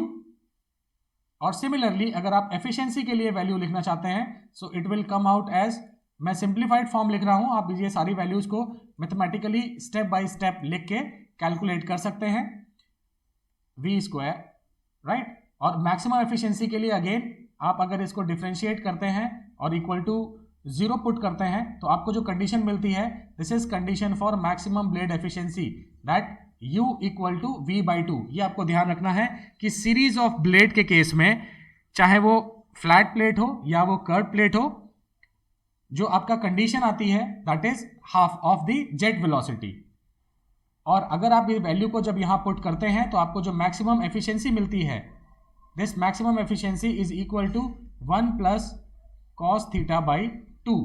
और सिमिलरली अगर आप एफिशिएंसी के लिए वैल्यू लिखना चाहते हैं, so it will come out as, मैं सिंप्लीफाइड फॉर्म लिख रहा हूं, आप ये सारी वैल्यूज को मैथमेटिकली स्टेप बाय स्टेप लिख के कैलकुलेट कर सकते हैं, v स्क्वायर, राइट। और मैक्सिमम एफिशिएंसी के लिए अगेन आप अगर इसको डिफरेंशिएट करते हैं और इक्वल टू 0 पुट करते हैं, तो आपको जो कंडीशन मिलती है this is condition for maximum blade efficiency, that u equal to v by 2। ये आपको ध्यान रखना है कि सीरीज ऑफ ब्लेड के केस में, चाहे वो फ्लैट प्लेट हो या वो कर्व प्लेट हो, जो आपका कंडीशन आती है that is half of the jet velocity. और अगर आप ये वैल्यू को जब यहां पुट करते हैं तो आपको जो मैक्सिमम एफिशिएंसी मिलती है, this maximum efficiency is equal to 1 plus cos theta by 2,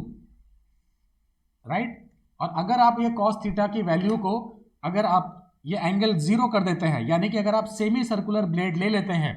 right. और अगर आप ये कॉस थीटा की वैल्यू को, अगर आप ये एंगल 0 कर देते हैं, यानी कि अगर आप सेमी सर्कुलर ब्लेड ले लेते हैं,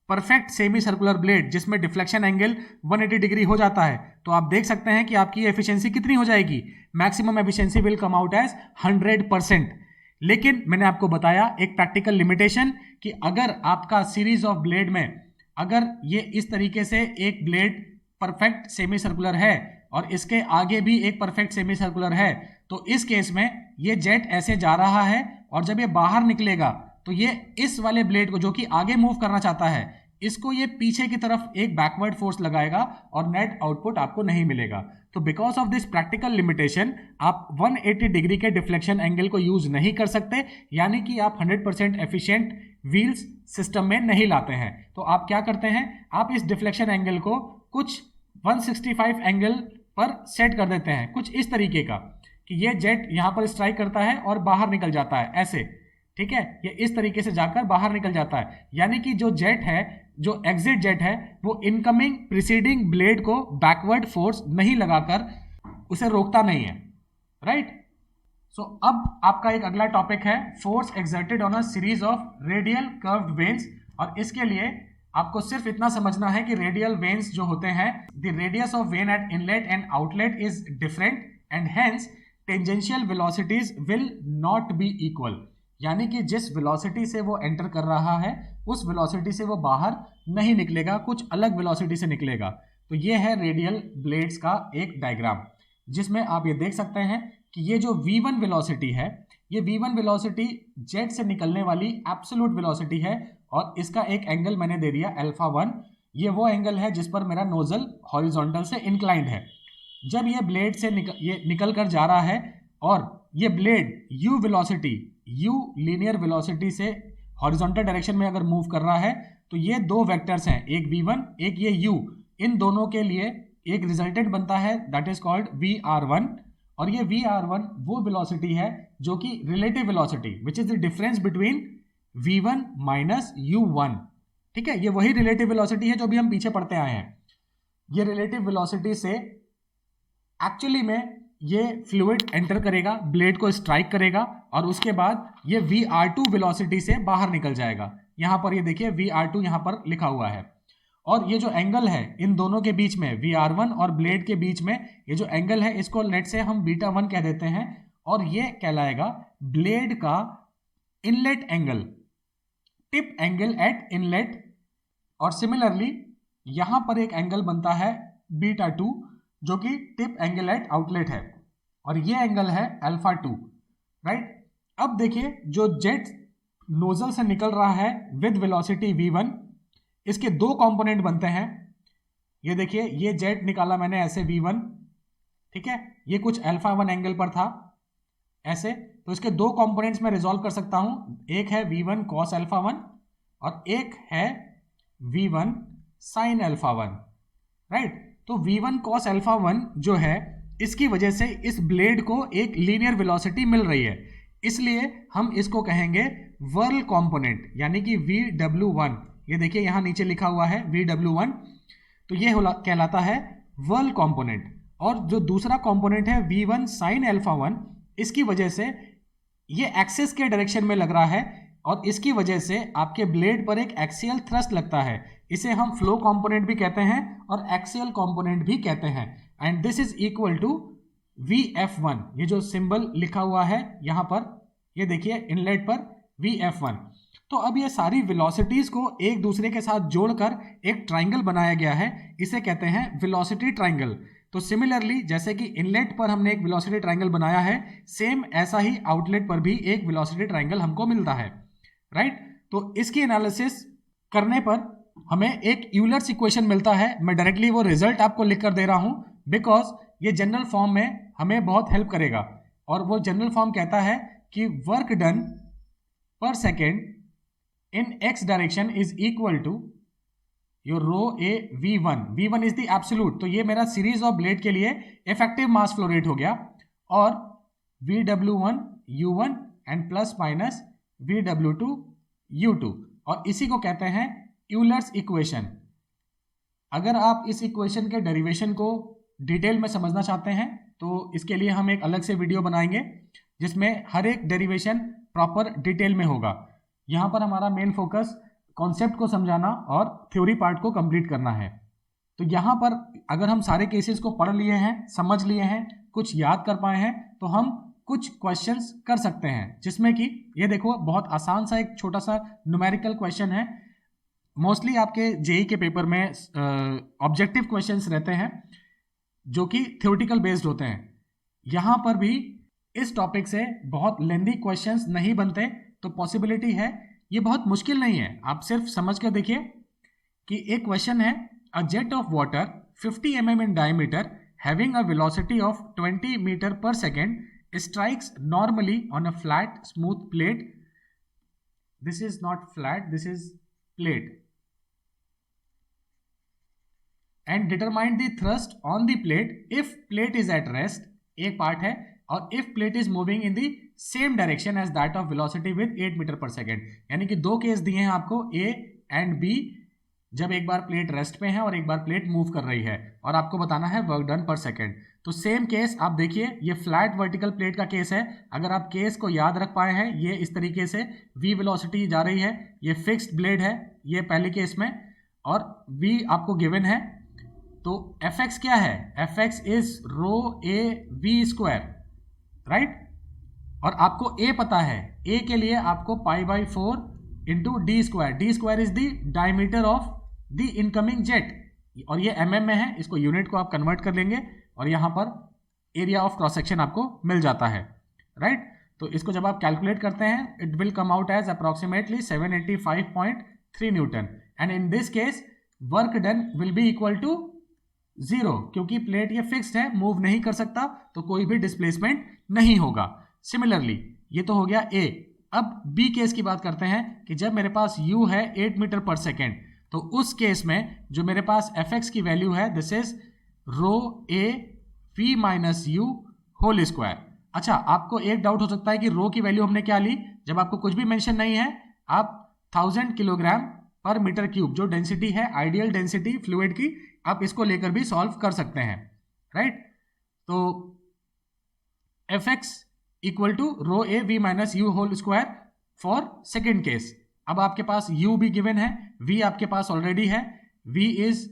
परफेक्ट सेमी सर्कुलर ब्लेड जिसमें डिफ्लेक्शन एंगल 180 डिग्री हो जाता है, तो आप देख सकते हैं कि आपकी एफिशिएंसी कितनी हो जाएगी, maximum efficiency will come out as 100%। लेकिन मैंने आपको बताया एक प्रैक्टिकल लिमिटेशन कि अगर आपका सीरीज ऑफ ब्लेड में अगर ये इस तरीके से एक ब्लेड परफेक्ट सेमी सर्कुलर है और इसके आगे भी एक परफेक्ट सेमी सर्कुलर है, तो इस केस में ये जेट ऐसे जा रहा है और जब ये बाहर निकलेगा तो ये इस वाले ब्लेड को जो कि आगे मूव करना चाहता है, इसको ये पीछे की तरफ एक बैकवर्ड फोर्स लगाएगा और नेट आउटपुट आपको नहीं मिलेगा। तो because of this practical limitation आप 180 डिग्री के डिफ्लेक्शन एंगल को यूज नहीं कर सकते, यानी कि आप 100% एफिशिएंट व्हील्स सिस्टम में नहीं लाते हैं। तो आप क्या करते हैं, आप इस डिफ्लेक्शन एंगल को कुछ 165 एंगल पर सेट कर देते हैं, कुछ इस तरीके का कि ये जेट यहां पर स्ट्राइक करता है और बाहर निकल जाता है ऐसे, ठीक है, ये इस तरीके से जाकर बाहर निकल जाता है, यानी कि जो जेट है, जो एग्जिट जेट है, वो इनकमिंग प्रीसीडिंग ब्लेड को बैकवर्ड फोर्स नहीं लगाकर उसे रोकता नहीं है, राइट। सो अब आपका एक अगला टॉपिक है force exerted on a series of radial curved veins. और इसके लिए आपको सिर्फ इतना समझना है कि रेडियल वेन्स जो होते हैं, the radius of when at inlet and outlet is different and hence tangential velocities will not be equal, यानी कि जिस वेलोसिटी से वो एंटर कर रहा है उस वेलोसिटी से वो बाहर नहीं निकलेगा, कुछ अलग वेलोसिटी से निकलेगा। तो ये है रेडियल ब्लेड्स का एक डायग्राम, जिसमें आप ये देख सकते हैं कि ये जो v1 वेलोसिटी है, ये v1 वेलोसिटी जेट से निकलने वाली एब्सोल्यूट वेलोसिटी है, और इसका एक एंगल मैंने दे दिया α1। ये वो एंगल है जिस पर मेरा नोजल हॉरिजॉन्टल से इंक्लाइंड है। जब ये ब्लेड से निकल कर जा रहा है और ये blade u velocity, u linear velocity से हॉरिजॉन्टल डायरेक्शन में अगर मूव कर रहा है, तो ये दो वेक्टर्स हैं, एक v1 एक ये u, इन दोनों के लिए एक रिजल्टेंट बनता है दैट इज कॉल्ड vr1। और ये vr1 वो वेलोसिटी है जो कि relative velocity which is the difference between v1 minus u1, ठीक है, ये वही रिलेटिव वेलोसिटी है जो भी हम पीछे पढ़ते आए हैं। ये रिलेटिव वेलोसिटी से एक्चुअली में ये फ्लूइड एंटर करेगा, ब्लेड को स्ट्राइक करेगा और उसके बाद ये vr2 वेलोसिटी से बाहर निकल जाएगा। यहां पर ये देखिए vr2 यहां पर लिखा हुआ है, और ये जो एंगल है इन दोनों के बीच में, vr1 और ब्लेड के बीच में ये जो एंगल है, इसको लेट से हम β1 कह देते हैं, और ये कहलाएगा ब्लेड का inlet angle, tip angle eight inlet. और सिमिलरली यहां पर एक एंगल बनता है β2 जो कि टिप एंगल एट आउटलेट है, और ये एंगल है α2, राइट। अब देखिए जो जेट नोजल से निकल रहा है विद वेलोसिटी v1, इसके दो कंपोनेंट बनते हैं। ये देखिए ये जेट निकाला मैंने ऐसे v1, ठीक है, ये कुछ α1 एंगल पर था ऐसे, तो इसके दो कंपोनेंट्स में रिजॉल्व कर सकता हूं, एक है v1 cos α1 और एक है v1 sin α1, राइट। तो v1 cos अल्फा 1 जो है इसकी वजह से इस ब्लेड को एक लीनियर वेलोसिटी मिल रही है, इसलिए हम इसको कहेंगे वर्ल कंपोनेंट, यानी कि VW1। ये देखिए यहां नीचे लिखा हुआ है VW1, तो ये कहलाता है वर्ल कंपोनेंट। और जो दूसरा कंपोनेंट है V1 sin अल्फा 1, इसकी वजह से ये एक्सिस के डायरेक्शन में लग रहा है और इसकी वजह से आपके ब्लेड पर एक एक्सियल थ्रस्ट लगता है। इसे हम फ्लो कंपोनेंट भी कहते हैं और एक्सियल कंपोनेंट भी कहते हैं। And this is equal to VF1। ये जो सिंबल लिखा हुआ है यहां पर, ये देखिए इनलेट पर VF1। तो अब ये सारी वेलोसिटीज को एक दूसरे के साथ जोड़कर एक ट्राइंगल बनाया गया है, इसे कहते हैं वेलोसिटी ट्राइंगल। तो सिमिलरली जैसे कि इनलेट पर हमने एक वेलोसिटी ट्राइंगल बनाया है, सेम ऐसा ही आउटलेट पर भी एक वेलोसिटी ट्राइंगल हमको मिलता है, राइट। तो इसकी एनालिसिस करने पर हमें एक यूलर्स इक्वेशन मिलता है। मैं डायरेक्टली वो रिजल्ट आपको लिख कर दे रहा हूं बिकॉज ये जनरल फॉर्म में हमें बहुत हेल्प करेगा। और वो जनरल फॉर्म कहता है कि वर्क डन पर second in x direction is equal to your rho A V1। V1 is the absolute, तो ये मेरा सीरीज ऑफ ब्लेड के लिए इफेक्टिव मास फ्लो रेट हो गया। और VW1 U1 and plus minus VW2 U2, और इसी को कहते हैं यूलर्स इक्वेशन। अगर आप इस इक्वेशन के डेरिवेशन को डिटेल में समझना चाहते हैं तो इसके लिए हम एक अलग से वीडियो बनाएंगे जिसमें हर एक डेरिवेशन प्रॉपर डिटेल में होगा। यहाँ पर हमारा मेन फोकस कॉन्सेप्ट को समझाना और थ्योरी पार्ट को कंप्लीट करना है। तो यहाँ पर अगर हम सारे केसेस को पढ़ लिए हैं, समझ लिए हैं, कुछ याद कर पाए हैं, तो हम कुछ क्वेश्चंस कर सकते हैं, जिसमें कि ये देखो बहुत आसान सा एक छोटा सा न्यूमेरिकल क्वेश्चन है। मोस्टली आपके जेई के पेपर में ऑब्जेक्टिव क्वेश्चंस रहते हैं जो कि थ्योरेटिकल बेस्ड होते हैं। यहाँ पर भी इस टॉपिक से बहुत लेंथी क्वेश्चंस नहीं बनते, तो पॉसिबिलिटी है ये बहुत मुश्किल नहीं है। आप सिर्फ समझ कर देखिए कि एक क्वेश्चन है, अ jet of water 50 mm in diameter having a velocity of 20 meter per second strikes normally on a flat smooth plate. This is not flat, this is plate. And determine the thrust on the plate if plate is at rest, एक part है, और if plate is moving in the same direction as that of velocity with 8 meter per second। यानी कि दो case दिए हैं आपको A and B, जब एक बार प्लेट रेस्ट पे है और एक बार प्लेट मूव कर रही है, और आपको बताना है वर्क डन पर सेकेंड। तो सेम केस आप देखिए, ये फ्लैट वर्टिकल प्लेट का केस है। अगर आप केस को याद रख पाए हैं, ये इस तरीके से V वेलोसिटी जा रही है, ये फिक्स्ड ब्लेड है ये पहले केस में, और V आपको गिवन है। तो Fx क्या है? Fx is rho A V square, right. और आपको A पता है, A के लिए आपको π/4 into D square. D square is the diameter of the incoming jet, और ये mm में है, इसको यूनिट को आप कन्वर्ट कर लेंगे और यहाँ पर एरिया ऑफ क्रॉस सेक्शन आपको मिल जाता है, राइट। तो इसको जब आप कैलकुलेट करते हैं, it will come out as approximately 785.3 newton. And in this case work done will be equal to 0, क्योंकि प्लेट ये फिक्स्ड है, मूव नहीं कर सकता, तो कोई भी डिस्प्लेसमेंट नहीं होगा। सिमिलरली ये तो हो गया A। अब B केस की बात करते हैं कि जब मेरे पास U है 8 मीटर पर सेकेंड, तो उस केस में जो मेरे पास Fx की वैल्यू है, this is rho A V minus U whole square. अच्छा, आपको एक डाउट हो सकता है कि रो की वैल्यू हमने क्या ली, जब आपको कुछ भी मेंशन नहीं है, आप 1000 किलोग्राम पर मीटर क्यूब जो डेंसिटी है, आइडियल डेंसिटी फ्लूइड की, आप इसको लेकर भी सॉल्व कर सकते हैं, राइट। तो Fx equal to rho A V minus U whole square for second case. अब आपके पास U भी गिवन है, V आपके पास ऑलरेडी है, V is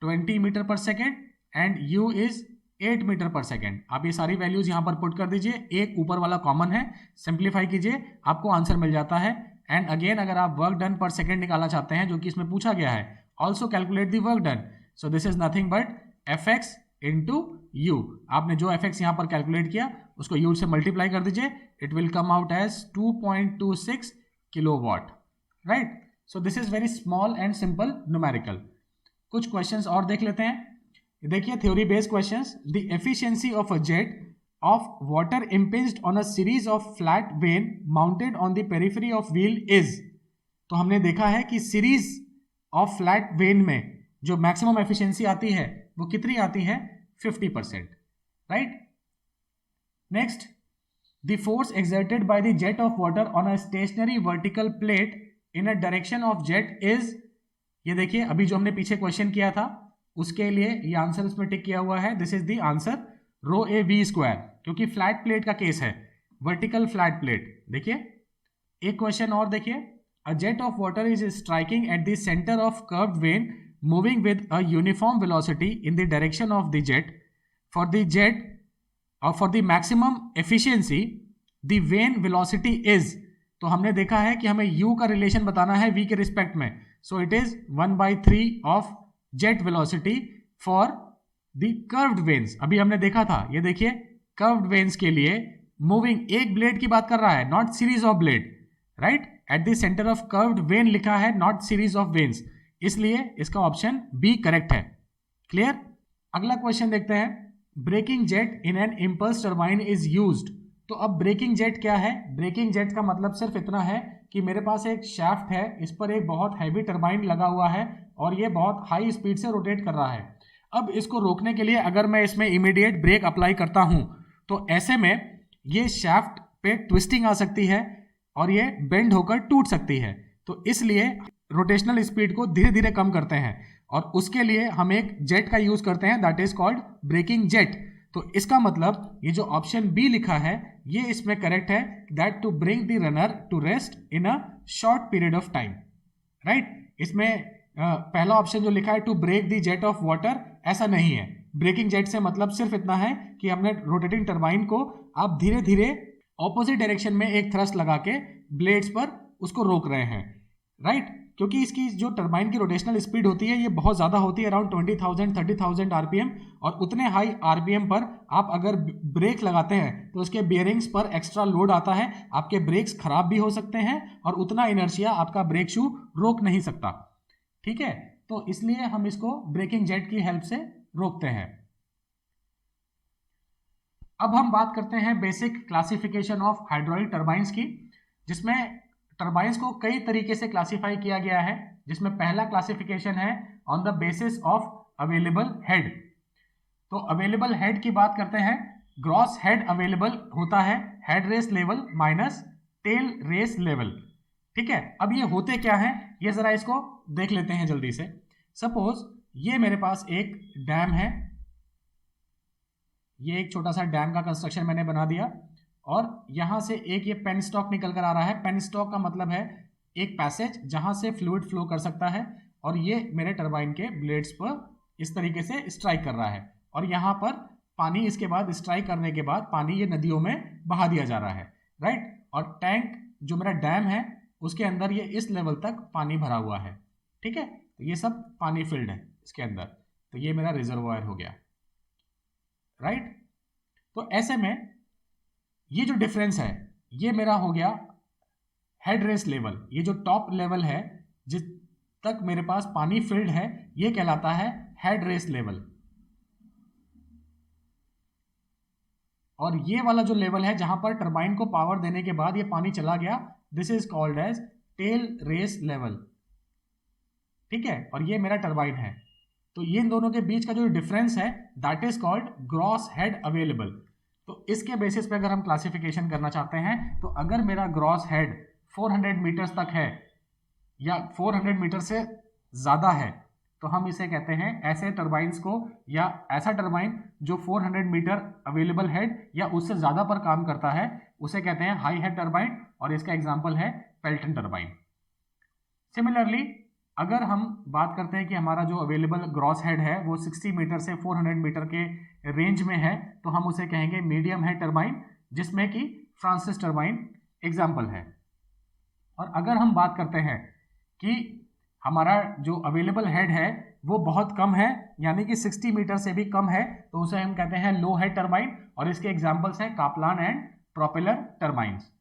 20 metre per second and U is 8 metre per second. आप ये सारी वैल्यूज यहां पर पुट कर दीजिए, एक ऊपर वाला कॉमन है, सिंप्लीफाई कीजिए, आपको आंसर मिल जाता है। एंड अगेन अगर आप वर्क डन पर सेकेंड निकालना चाहते हैं, जो कि इसमें पूछा गया है, also calculate the work done. So this is nothing but Fx into U। आपने जो Fx यहां पर कैलकुलेट किया उसको U से मल्टीप्लाई कर दीजिए, it will come out as 2.26 kilowatt, right. So this is very small and simple numerical. कुछ क्वेश्चंस और देख लेते हैं। देखिए theory based questions. The efficiency of a jet of water impinged on a series of flat vein mounted on the periphery of wheel is। तो हमने देखा है कि सीरीज ऑफ फ्लैट वेन में जो मैक्सिमम एफिशिएंसी आती है वो कितनी आती है 50%, right. Next, the force exerted by the jet of water on a stationary vertical plate in a direction of jet is, ये देखिए अभी जो हमने पीछे क्वेश्चन किया था उसके लिए ये आंसर इसमें टिक किया हुआ है, this is the answer rho A V square, क्योंकि फ्लैट प्लेट का केस है, वर्टिकल फ्लैट प्लेट। देखिए एक क्वेश्चन और देखिए, a jet of water is striking at the centre of curved vane moving with a uniform velocity in the direction of the jet for the jet और for the maximum efficiency the vane velocity is, तो हमने देखा है कि हमें u का relation बताना है v के रिस्पेक्ट में, सो it is 1/3 of jet velocity for the curved veins. अभी हमने देखा था, ये देखिए कर्व्ड वेन्स के लिए मूविंग, एक ब्लेड की बात कर रहा है, not series of blade, right, at the centre of curved vane लिखा है, नॉट सीरीज ऑफ वेन्स, इसलिए इसका ऑप्शन बी करेक्ट है। क्लियर। अगला क्वेश्चन देखते हैं, breaking jet in an impulse turbine is used. तो अब ब्रेकिंग जेट क्या है? ब्रेकिंग जेट का मतलब सिर्फ इतना है कि मेरे पास एक शाफ्ट है, इस पर एक बहुत हैवी टर्बाइन लगा हुआ है और ये बहुत हाई स्पीड से रोटेट कर रहा है। अब इसको रोकने के लिए अगर मैं इसमें इमीडिएट ब्रेक अप्लाई करता हूं तो ऐसे में ये शाफ्ट पे ट्विस्टिंग आ सकती है और ये बेंड होकर टूट सकती है, तो इसलिए रोटेशनल स्पीड को धीरे धीरे कम करते हैं और उसके लिए हम एक जेट का यूज करते हैं, that is called breaking jet. तो इसका मतलब ये जो ऑप्शन बी लिखा है ये इसमें करेक्ट है, that to bring the runner to rest in a short period of time, right. इसमें पहला ऑप्शन जो लिखा है to break the jet of water, ऐसा नहीं है। ब्रेकिंग जेट से मतलब सिर्फ इतना है कि हमने रोटेटिंग टरबाइन को आप धीरे धीरे ऑपोजिट डायरेक्शन में एक थ्रस्ट लगा के ब्लेड्स पर उसको रोक रहे हैं, राइट। क्योंकि इसकी जो टरबाइन की रोटेशनल स्पीड होती है ये बहुत ज़्यादा होती है, अराउंड 20,000 30,000 आरपीएम, और उतने हाई आरपीएम पर आप अगर ब्रेक लगाते हैं तो उसके बियरिंग्स पर एक्स्ट्रा लोड आता है, आपके ब्रेक्स खराब भी हो सकते हैं और उतना इनर्शिया आपका ब्रेक शू रोक नहीं सकता, ठीक है। तो इसलिए हम इसको ब्रेकिंग जेट की हेल्प से रोकते हैं। अब हम बात करते हैं basic classification of hydraulic turbines की, जिसमें टरबाइंस को कई तरीके से क्लासिफाई किया गया है, जिसमें पहला क्लासिफिकेशन है on the basis of available head. तो अवेलेबल हेड की बात करते हैं, ग्रॉस हेड अवेलेबल होता है head race level minus tail race level, ठीक है। अब ये होते क्या हैं ये जरा इसको देख लेते हैं जल्दी से। सपोज ये मेरे पास एक डैम है, ये एक छोटा सा डैम का कंस्ट्रक्शन मैंने बना दिया और यहां से एक ये पेन स्टॉक निकल कर आ रहा है। पेन स्टॉक का मतलब है एक पैसेज जहां से फ्लूइड फ्लो कर सकता है और ये मेरे टरबाइन के ब्लेड्स पर इस तरीके से स्ट्राइक कर रहा है और यहाँ पर पानी इसके बाद स्ट्राइक करने के बाद पानी ये नदियों में बहा दिया जा रहा है, राइट। और टैंक जो मेरा डैम है उसके अंदर ये इस लेवल तक पानी भरा हुआ है, ठीक है। तो ये सब पानी फिल्ड है इसके अंदर, तो ये मेरा रिजर्वायर हो गया, राइट। तो ऐसे में ये जो डिफरेंस है ये मेरा हो गया हेड रेस लेवल। ये जो टॉप लेवल है जिस तक मेरे पास पानी फिल्ड है ये कहलाता है हेड रेस लेवल, और ये वाला जो लेवल है जहां पर टरबाइन को पावर देने के बाद ये पानी चला गया, this is called as tail race level, ठीक है। और ये मेरा टरबाइन है, तो ये इन दोनों के बीच का जो डिफरेंस है that is called gross head available. तो इसके बेसिस पे अगर हम क्लासिफिकेशन करना चाहते हैं तो अगर मेरा ग्रॉस हेड 400 मीटर्स तक है या 400 मीटर से ज़्यादा है तो हम इसे कहते हैं ऐसे टरबाइंस को, या ऐसा टरबाइन जो 400 मीटर अवेलेबल हेड या उससे ज़्यादा पर काम करता है उसे कहते हैं हाई हेड टरबाइन, और इसका एग्जाम्पल है पेल्टन टरबाइन। सिमिलरली अगर हम बात करते हैं कि हमारा जो अवेलेबल ग्रॉस हेड है वो 60 मीटर से 400 मीटर के रेंज में है तो हम उसे कहेंगे मीडियम हेड टरबाइन, जिसमें कि फ्रांसिस टरबाइन एग्जाम्पल है। और अगर हम बात करते हैं कि हमारा जो अवेलेबल हेड है वो बहुत कम है, यानी कि 60 मीटर से भी कम है, तो उसे हम कहते हैं लो हेड टरबाइन, और इसके एग्जाम्पल्स हैं काप्लान एंड प्रोपेलर टरबाइंस।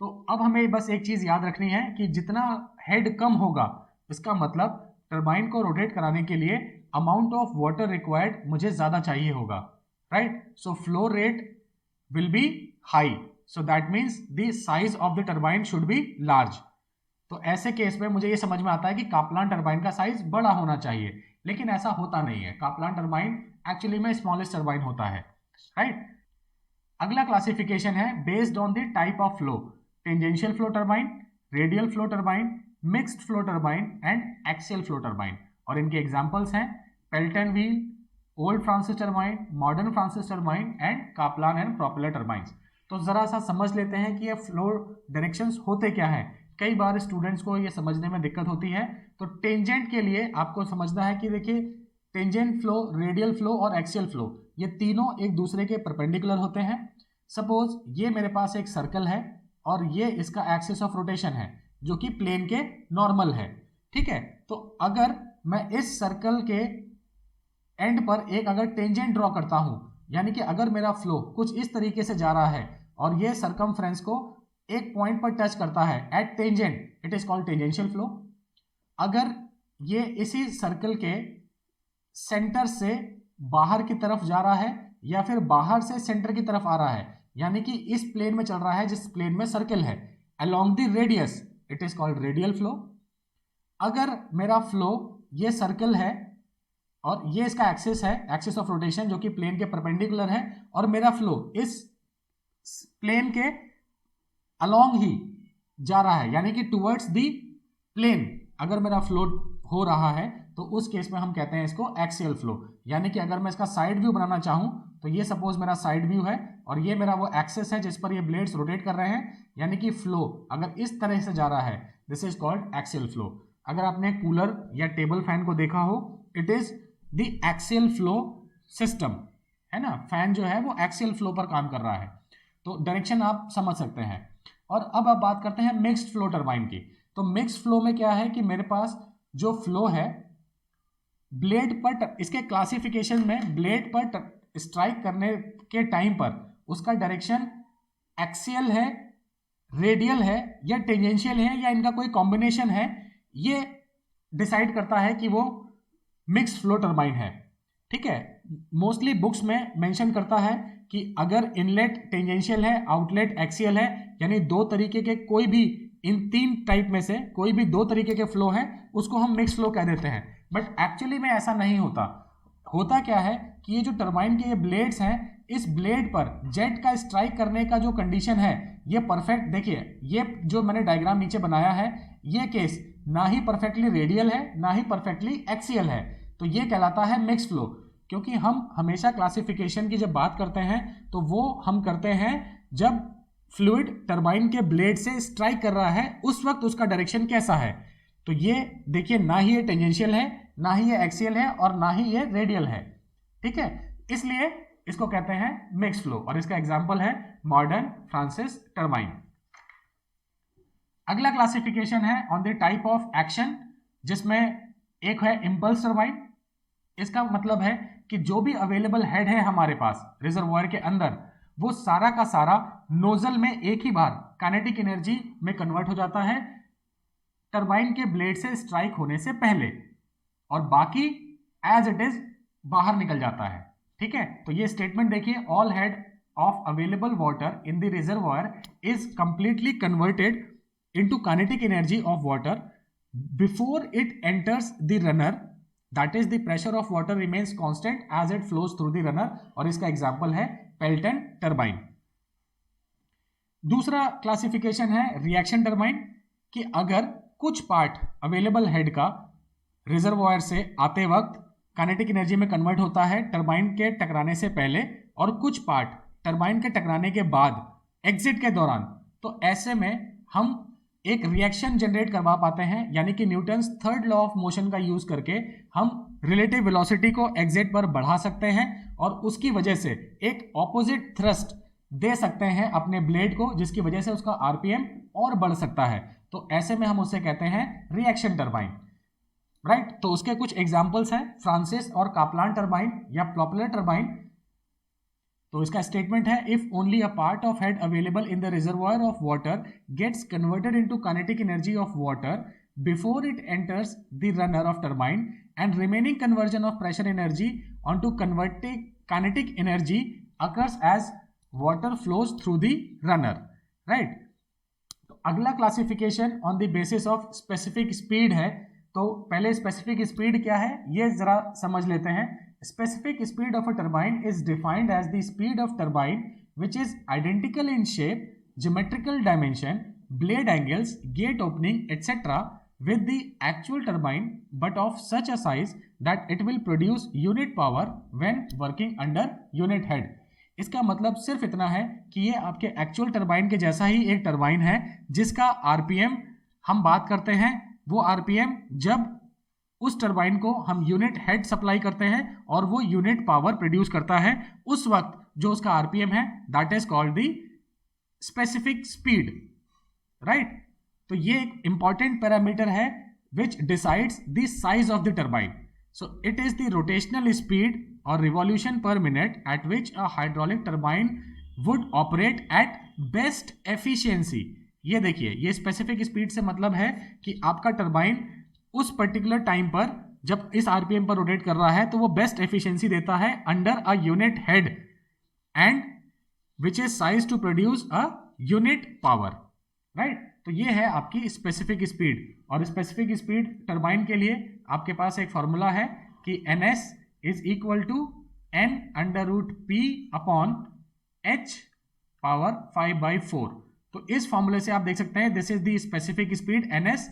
तो अब हमें बस एक चीज याद रखनी है कि जितना हेड कम होगा इसका मतलब टरबाइन को रोटेट कराने के लिए अमाउंट ऑफ वाटर रिक्वायर्ड मुझे ज्यादा चाहिए होगा, right. So flow rate will be high, so that means the size of the turbine should be large. तो ऐसे केस में मुझे ये समझ में आता है कि काप्लान टरबाइन का साइज बड़ा होना चाहिए, लेकिन ऐसा होता नहीं है। काप्लान टरबाइन एक्चुअली में स्मॉलेस्ट टरबाइन होता है, राइट। अगला क्लासिफिकेशन है based on the type of flow, tangential flow turbine, radial flow turbine, mixed flow turbine and axial flow turbine. और इनके एग्जांपल्स हैं Pelton wheel, old Francis turbine, modern Francis turbine and Kaplan and propeller turbines. तो जरा सा समझ लेते हैं कि ये फ्लो डायरेक्शंस होते क्या हैं। कई बार स्टूडेंट्स को ये समझने में दिक्कत होती है। तो टेंजेंट के लिए आपको समझना है कि देखिए टेंजेंट फ्लो, रेडियल फ्लो और एक्सियल फ्लो, ये तीनों एक दूसरे के परपेंडिकुलर होते हैं। सपोज ये मेरे पास एक सर्कल है और ये इसका एक्सिस ऑफ रोटेशन है जो कि प्लेन के नॉर्मल है, ठीक है। तो अगर मैं इस सर्कल के एंड पर एक अगर टेंजेंट ड्रॉ करता हूं, यानी कि अगर मेरा फ्लो कुछ इस तरीके से जा रहा है और ये सरकमफ्रेंस को एक पॉइंट पर टच करता है at tangent, it is called tangential flow. अगर ये इसी सर्कल के सेंटर से बाहर की तरफ जा रहा है या फिर बाहर से सेंटर की तरफ आ रहा है, यानी कि इस प्लेन में चल रहा है जिस प्लेन में सर्कल है, along the radius, it is called radial flow. अगर मेरा फ्लो ये सर्कल है और ये इसका एक्सिस है, एक्सिस ऑफ रोटेशन जो कि प्लेन के परपेंडिकुलर है, और मेरा फ्लो इस प्लेन के अलोंग ही जा रहा है, यानी कि टुवर्ड्स दी प्लेन अगर मेरा फ्लो हो रहा है, तो उस केस में हम कहते हैं इसको एक्सियल फ्लो। यानी कि अगर मैं इसका साइड व्यू बनाना चाहूं तो ये सपोज मेरा साइड व्यू है और ये मेरा वो एक्सिस है जिस पर ये ब्लेड्स रोटेट कर रहे हैं, यानी कि फ्लो अगर इस तरह से जा रहा है, this is called axial flow. अगर आपने कूलर या टेबल फैन को देखा हो, it is the axial flow system, है ना। फैन जो है वो एक्सियल फ्लो पर काम कर रहा है। तो डायरेक्शन आप समझ सकते हैं। और अब आप बात करते हैं मिक्स्ड फ्लो टरबाइन की। तो मिक्स्ड फ्लो में क्या है कि मेरे पास जो फ्लो है ब्लेड पर, इसके क्लासिफिकेशन में ब्लेड पर स्ट्राइक करने के टाइम पर उसका डायरेक्शन एक्सियल है, रेडियल है या टेंजेंशियल है या इनका कोई कॉम्बिनेशन है, ये डिसाइड करता है कि वो मिक्स्ड फ्लो टरबाइन है, ठीक है। मोस्टली बुक्स में मेंशन करता है कि अगर इनलेट टेंजेंशियल है, आउटलेट एक्सियल है, यानी दो तरीके के कोई भी इन तीन टाइप में से कोई भी दो तरीके के फ्लो हैं, उसको हम मिक्स फ्लो कह देते हैं। बट एक्चुअली में ऐसा नहीं होता। होता क्या है कि ये जो टरबाइन के ये ब्लेड्स हैं, इस ब्लेड पर जेट का स्ट्राइक करने का जो कंडीशन है ये परफेक्ट, देखिए ये जो मैंने डायग्राम नीचे बनाया है, ये केस ना ही परफेक्टली रेडियल है ना ही परफेक्टली एक्सियल है, तो ये कहलाता है मिक्स फ्लो। क्योंकि हम हमेशा क्लासिफिकेशन की जब बात करते हैं तो वो हम करते हैं जब फ्लूइड टरबाइन के ब्लेड से स्ट्राइक कर रहा है, उस वक्त उसका डायरेक्शन कैसा है। तो ये देखिए ना ही ये टेंजेंशियल है, ना ही ये एक्सियल है और ना ही ये रेडियल है, ठीक है। इसलिए इसको कहते हैं मिक्स फ्लो और इसका एग्जांपल है मॉडर्न फ्रांसिस टरबाइन। अगला क्लासिफिकेशन है on the type of action, जिसमें एक है इंपल्स टरबाइन। इसका मतलब है कि जो भी अवेलेबल हेड है हमारे पास रिजर्वॉयर के अंदर, वो सारा का सारा नोजल में एक ही बार काइनेटिक एनर्जी में कन्वर्ट हो जाता है टरबाइन के ब्लेड से स्ट्राइक होने से पहले, और बाकी एज इट इज बाहर निकल जाता है, ठीक है। तो ये स्टेटमेंट देखिए, all head of available water in the reservoir is completely converted into kinetic energy of water before it enters the runner, that is the pressure of water remains constant as it flows through the runner, और इसका example है Pelton turbine. दूसरा classification है reaction turbine, कि अगर कुछ part available head का reservoir से आते वक्त काइनेटिक एनर्जी में कन्वर्ट होता है टरबाइन के टकराने से पहले, और कुछ पार्ट टरबाइन के टकराने के बाद एग्जिट के दौरान, तो ऐसे में हम एक रिएक्शन जनरेट करवा पाते हैं, यानी कि Newton's third law of motion का यूज करके हम रिलेटिव वेलोसिटी को एग्जिट पर बढ़ा सकते हैं और उसकी वजह से एक ऑपोजिट थ्रस्ट दे सकते हैं अपने ब्लेड को, जिसकी वजह से उसका आरपीएम और बढ़ सकता है। तो ऐसे में हम उसे कहते हैं रिएक्शन टरबाइन, राइट। तो उसके कुछ एग्जांपल्स हैं फ्रांसिस और काप्लान टरबाइन या प्रोपेलर टरबाइन। तो इसका स्टेटमेंट है, if only a part of head available in the reservoir of water gets converted into kinetic energy of water before it enters the runner of turbine and remaining conversion of pressure energy onto converting kinetic energy occurs as water flows through the runner, right. तो अगला classification on the basis of specific speed है। तो पहले specific speed क्या है ये जरा समझ लेते हैं। Specific speed of a turbine is defined as the speed of turbine which is identical in shape, geometrical dimension, blade angles, gate opening etcetera with the actual turbine but of such a size that it will produce unit power when working under unit head। इसका मतलब सिर्फ इतना है कि ये आपके actual turbine के जैसा ही एक टरबाइन है जिसका आरपीएम हम बात करते हैं, वो आरपीएम जब उस टरबाइन को हम यूनिट हेड सप्लाई करते हैं और वो यूनिट पावर प्रोड्यूस करता है, उस वक्त जो उसका आरपीएम है that is called the specific speed, right. तो ये एक इंपॉर्टेंट पैरामीटर है which decides the size of the turbine. So it is the rotational speed और revolution per minute at which a hydraulic turbine would operate at best efficiency. ये देखिए, ये specific speed से मतलब है कि आपका टरबाइन उस पर्टिकुलर टाइम पर जब इस आरपीएम पर रोटेट कर रहा है तो वो बेस्ट एफिशिएंसी देता है under a unit head and which is size to produce a unit power, right. तो ये है आपकी स्पेसिफिक स्पीड। और स्पेसिफिक स्पीड टरबाइन के लिए आपके पास एक फॉर्मूला है कि ns is equal to n under root p upon h power 5/4। तो इस फॉर्मूले से आप देख सकते हैं this is the specific speed. ns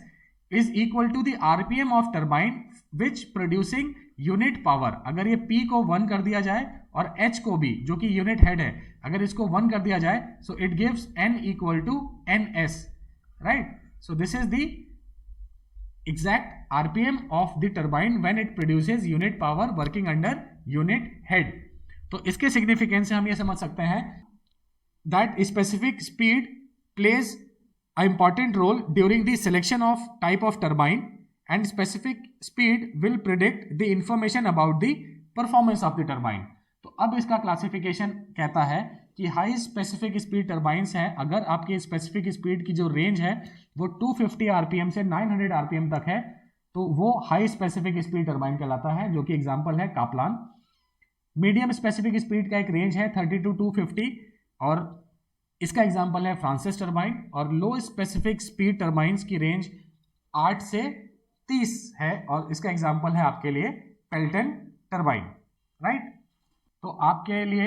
is equal to the RPM of turbine which producing unit power. अगर ये p को 1 कर दिया जाए और h को भी, जो कि यूनिट हेड है, अगर इसको 1 कर दिया जाए so it gives n equal to ns, right? So this is the exact RPM of the turbine when it produces unit power working under unit head। तो इसके सिग्निफिकेंस से हम ये समझ सकते हैं that specific speed plays an important role during the selection of type of turbine and specific speed will predict the information about the performance of the turbine। तो अब इसका क्लासिफिकेशन कहता है कि हाई स्पेसिफिक स्पीड टरबाइंस हैं, अगर आपकी specific speed की जो रेंज है वो 250 आरपीएम से 900 आरपीएम तक है तो वो हाई स्पेसिफिक स्पीड टरबाइन कहलाता है, जो कि एग्जांपल है काप्लान। मीडियम स्पेसिफिक स्पीड का एक रेंज है 30 to 250 और इसका एग्जांपल है फ्रांसिस टरबाइन। और लो स्पेसिफिक स्पीड टरबाइंस की रेंज 8 से 30 है और इसका एग्जांपल है आपके लिए पेल्टन टरबाइन, राइट। तो आपके लिए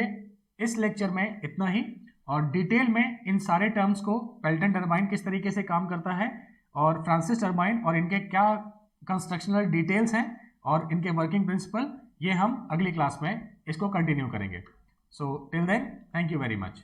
इस लेक्चर में इतना ही, और डिटेल में इन सारे टर्म्स को, पेल्टन टरबाइन किस तरीके से काम करता है और फ्रांसिस टरबाइन और इनके क्या कंस्ट्रक्शनल डिटेल्स हैं और इनके वर्किंग प्रिंसिपल, ये हम अगली क्लास में इसको कंटिन्यू करेंगे। So till then, thank you very much.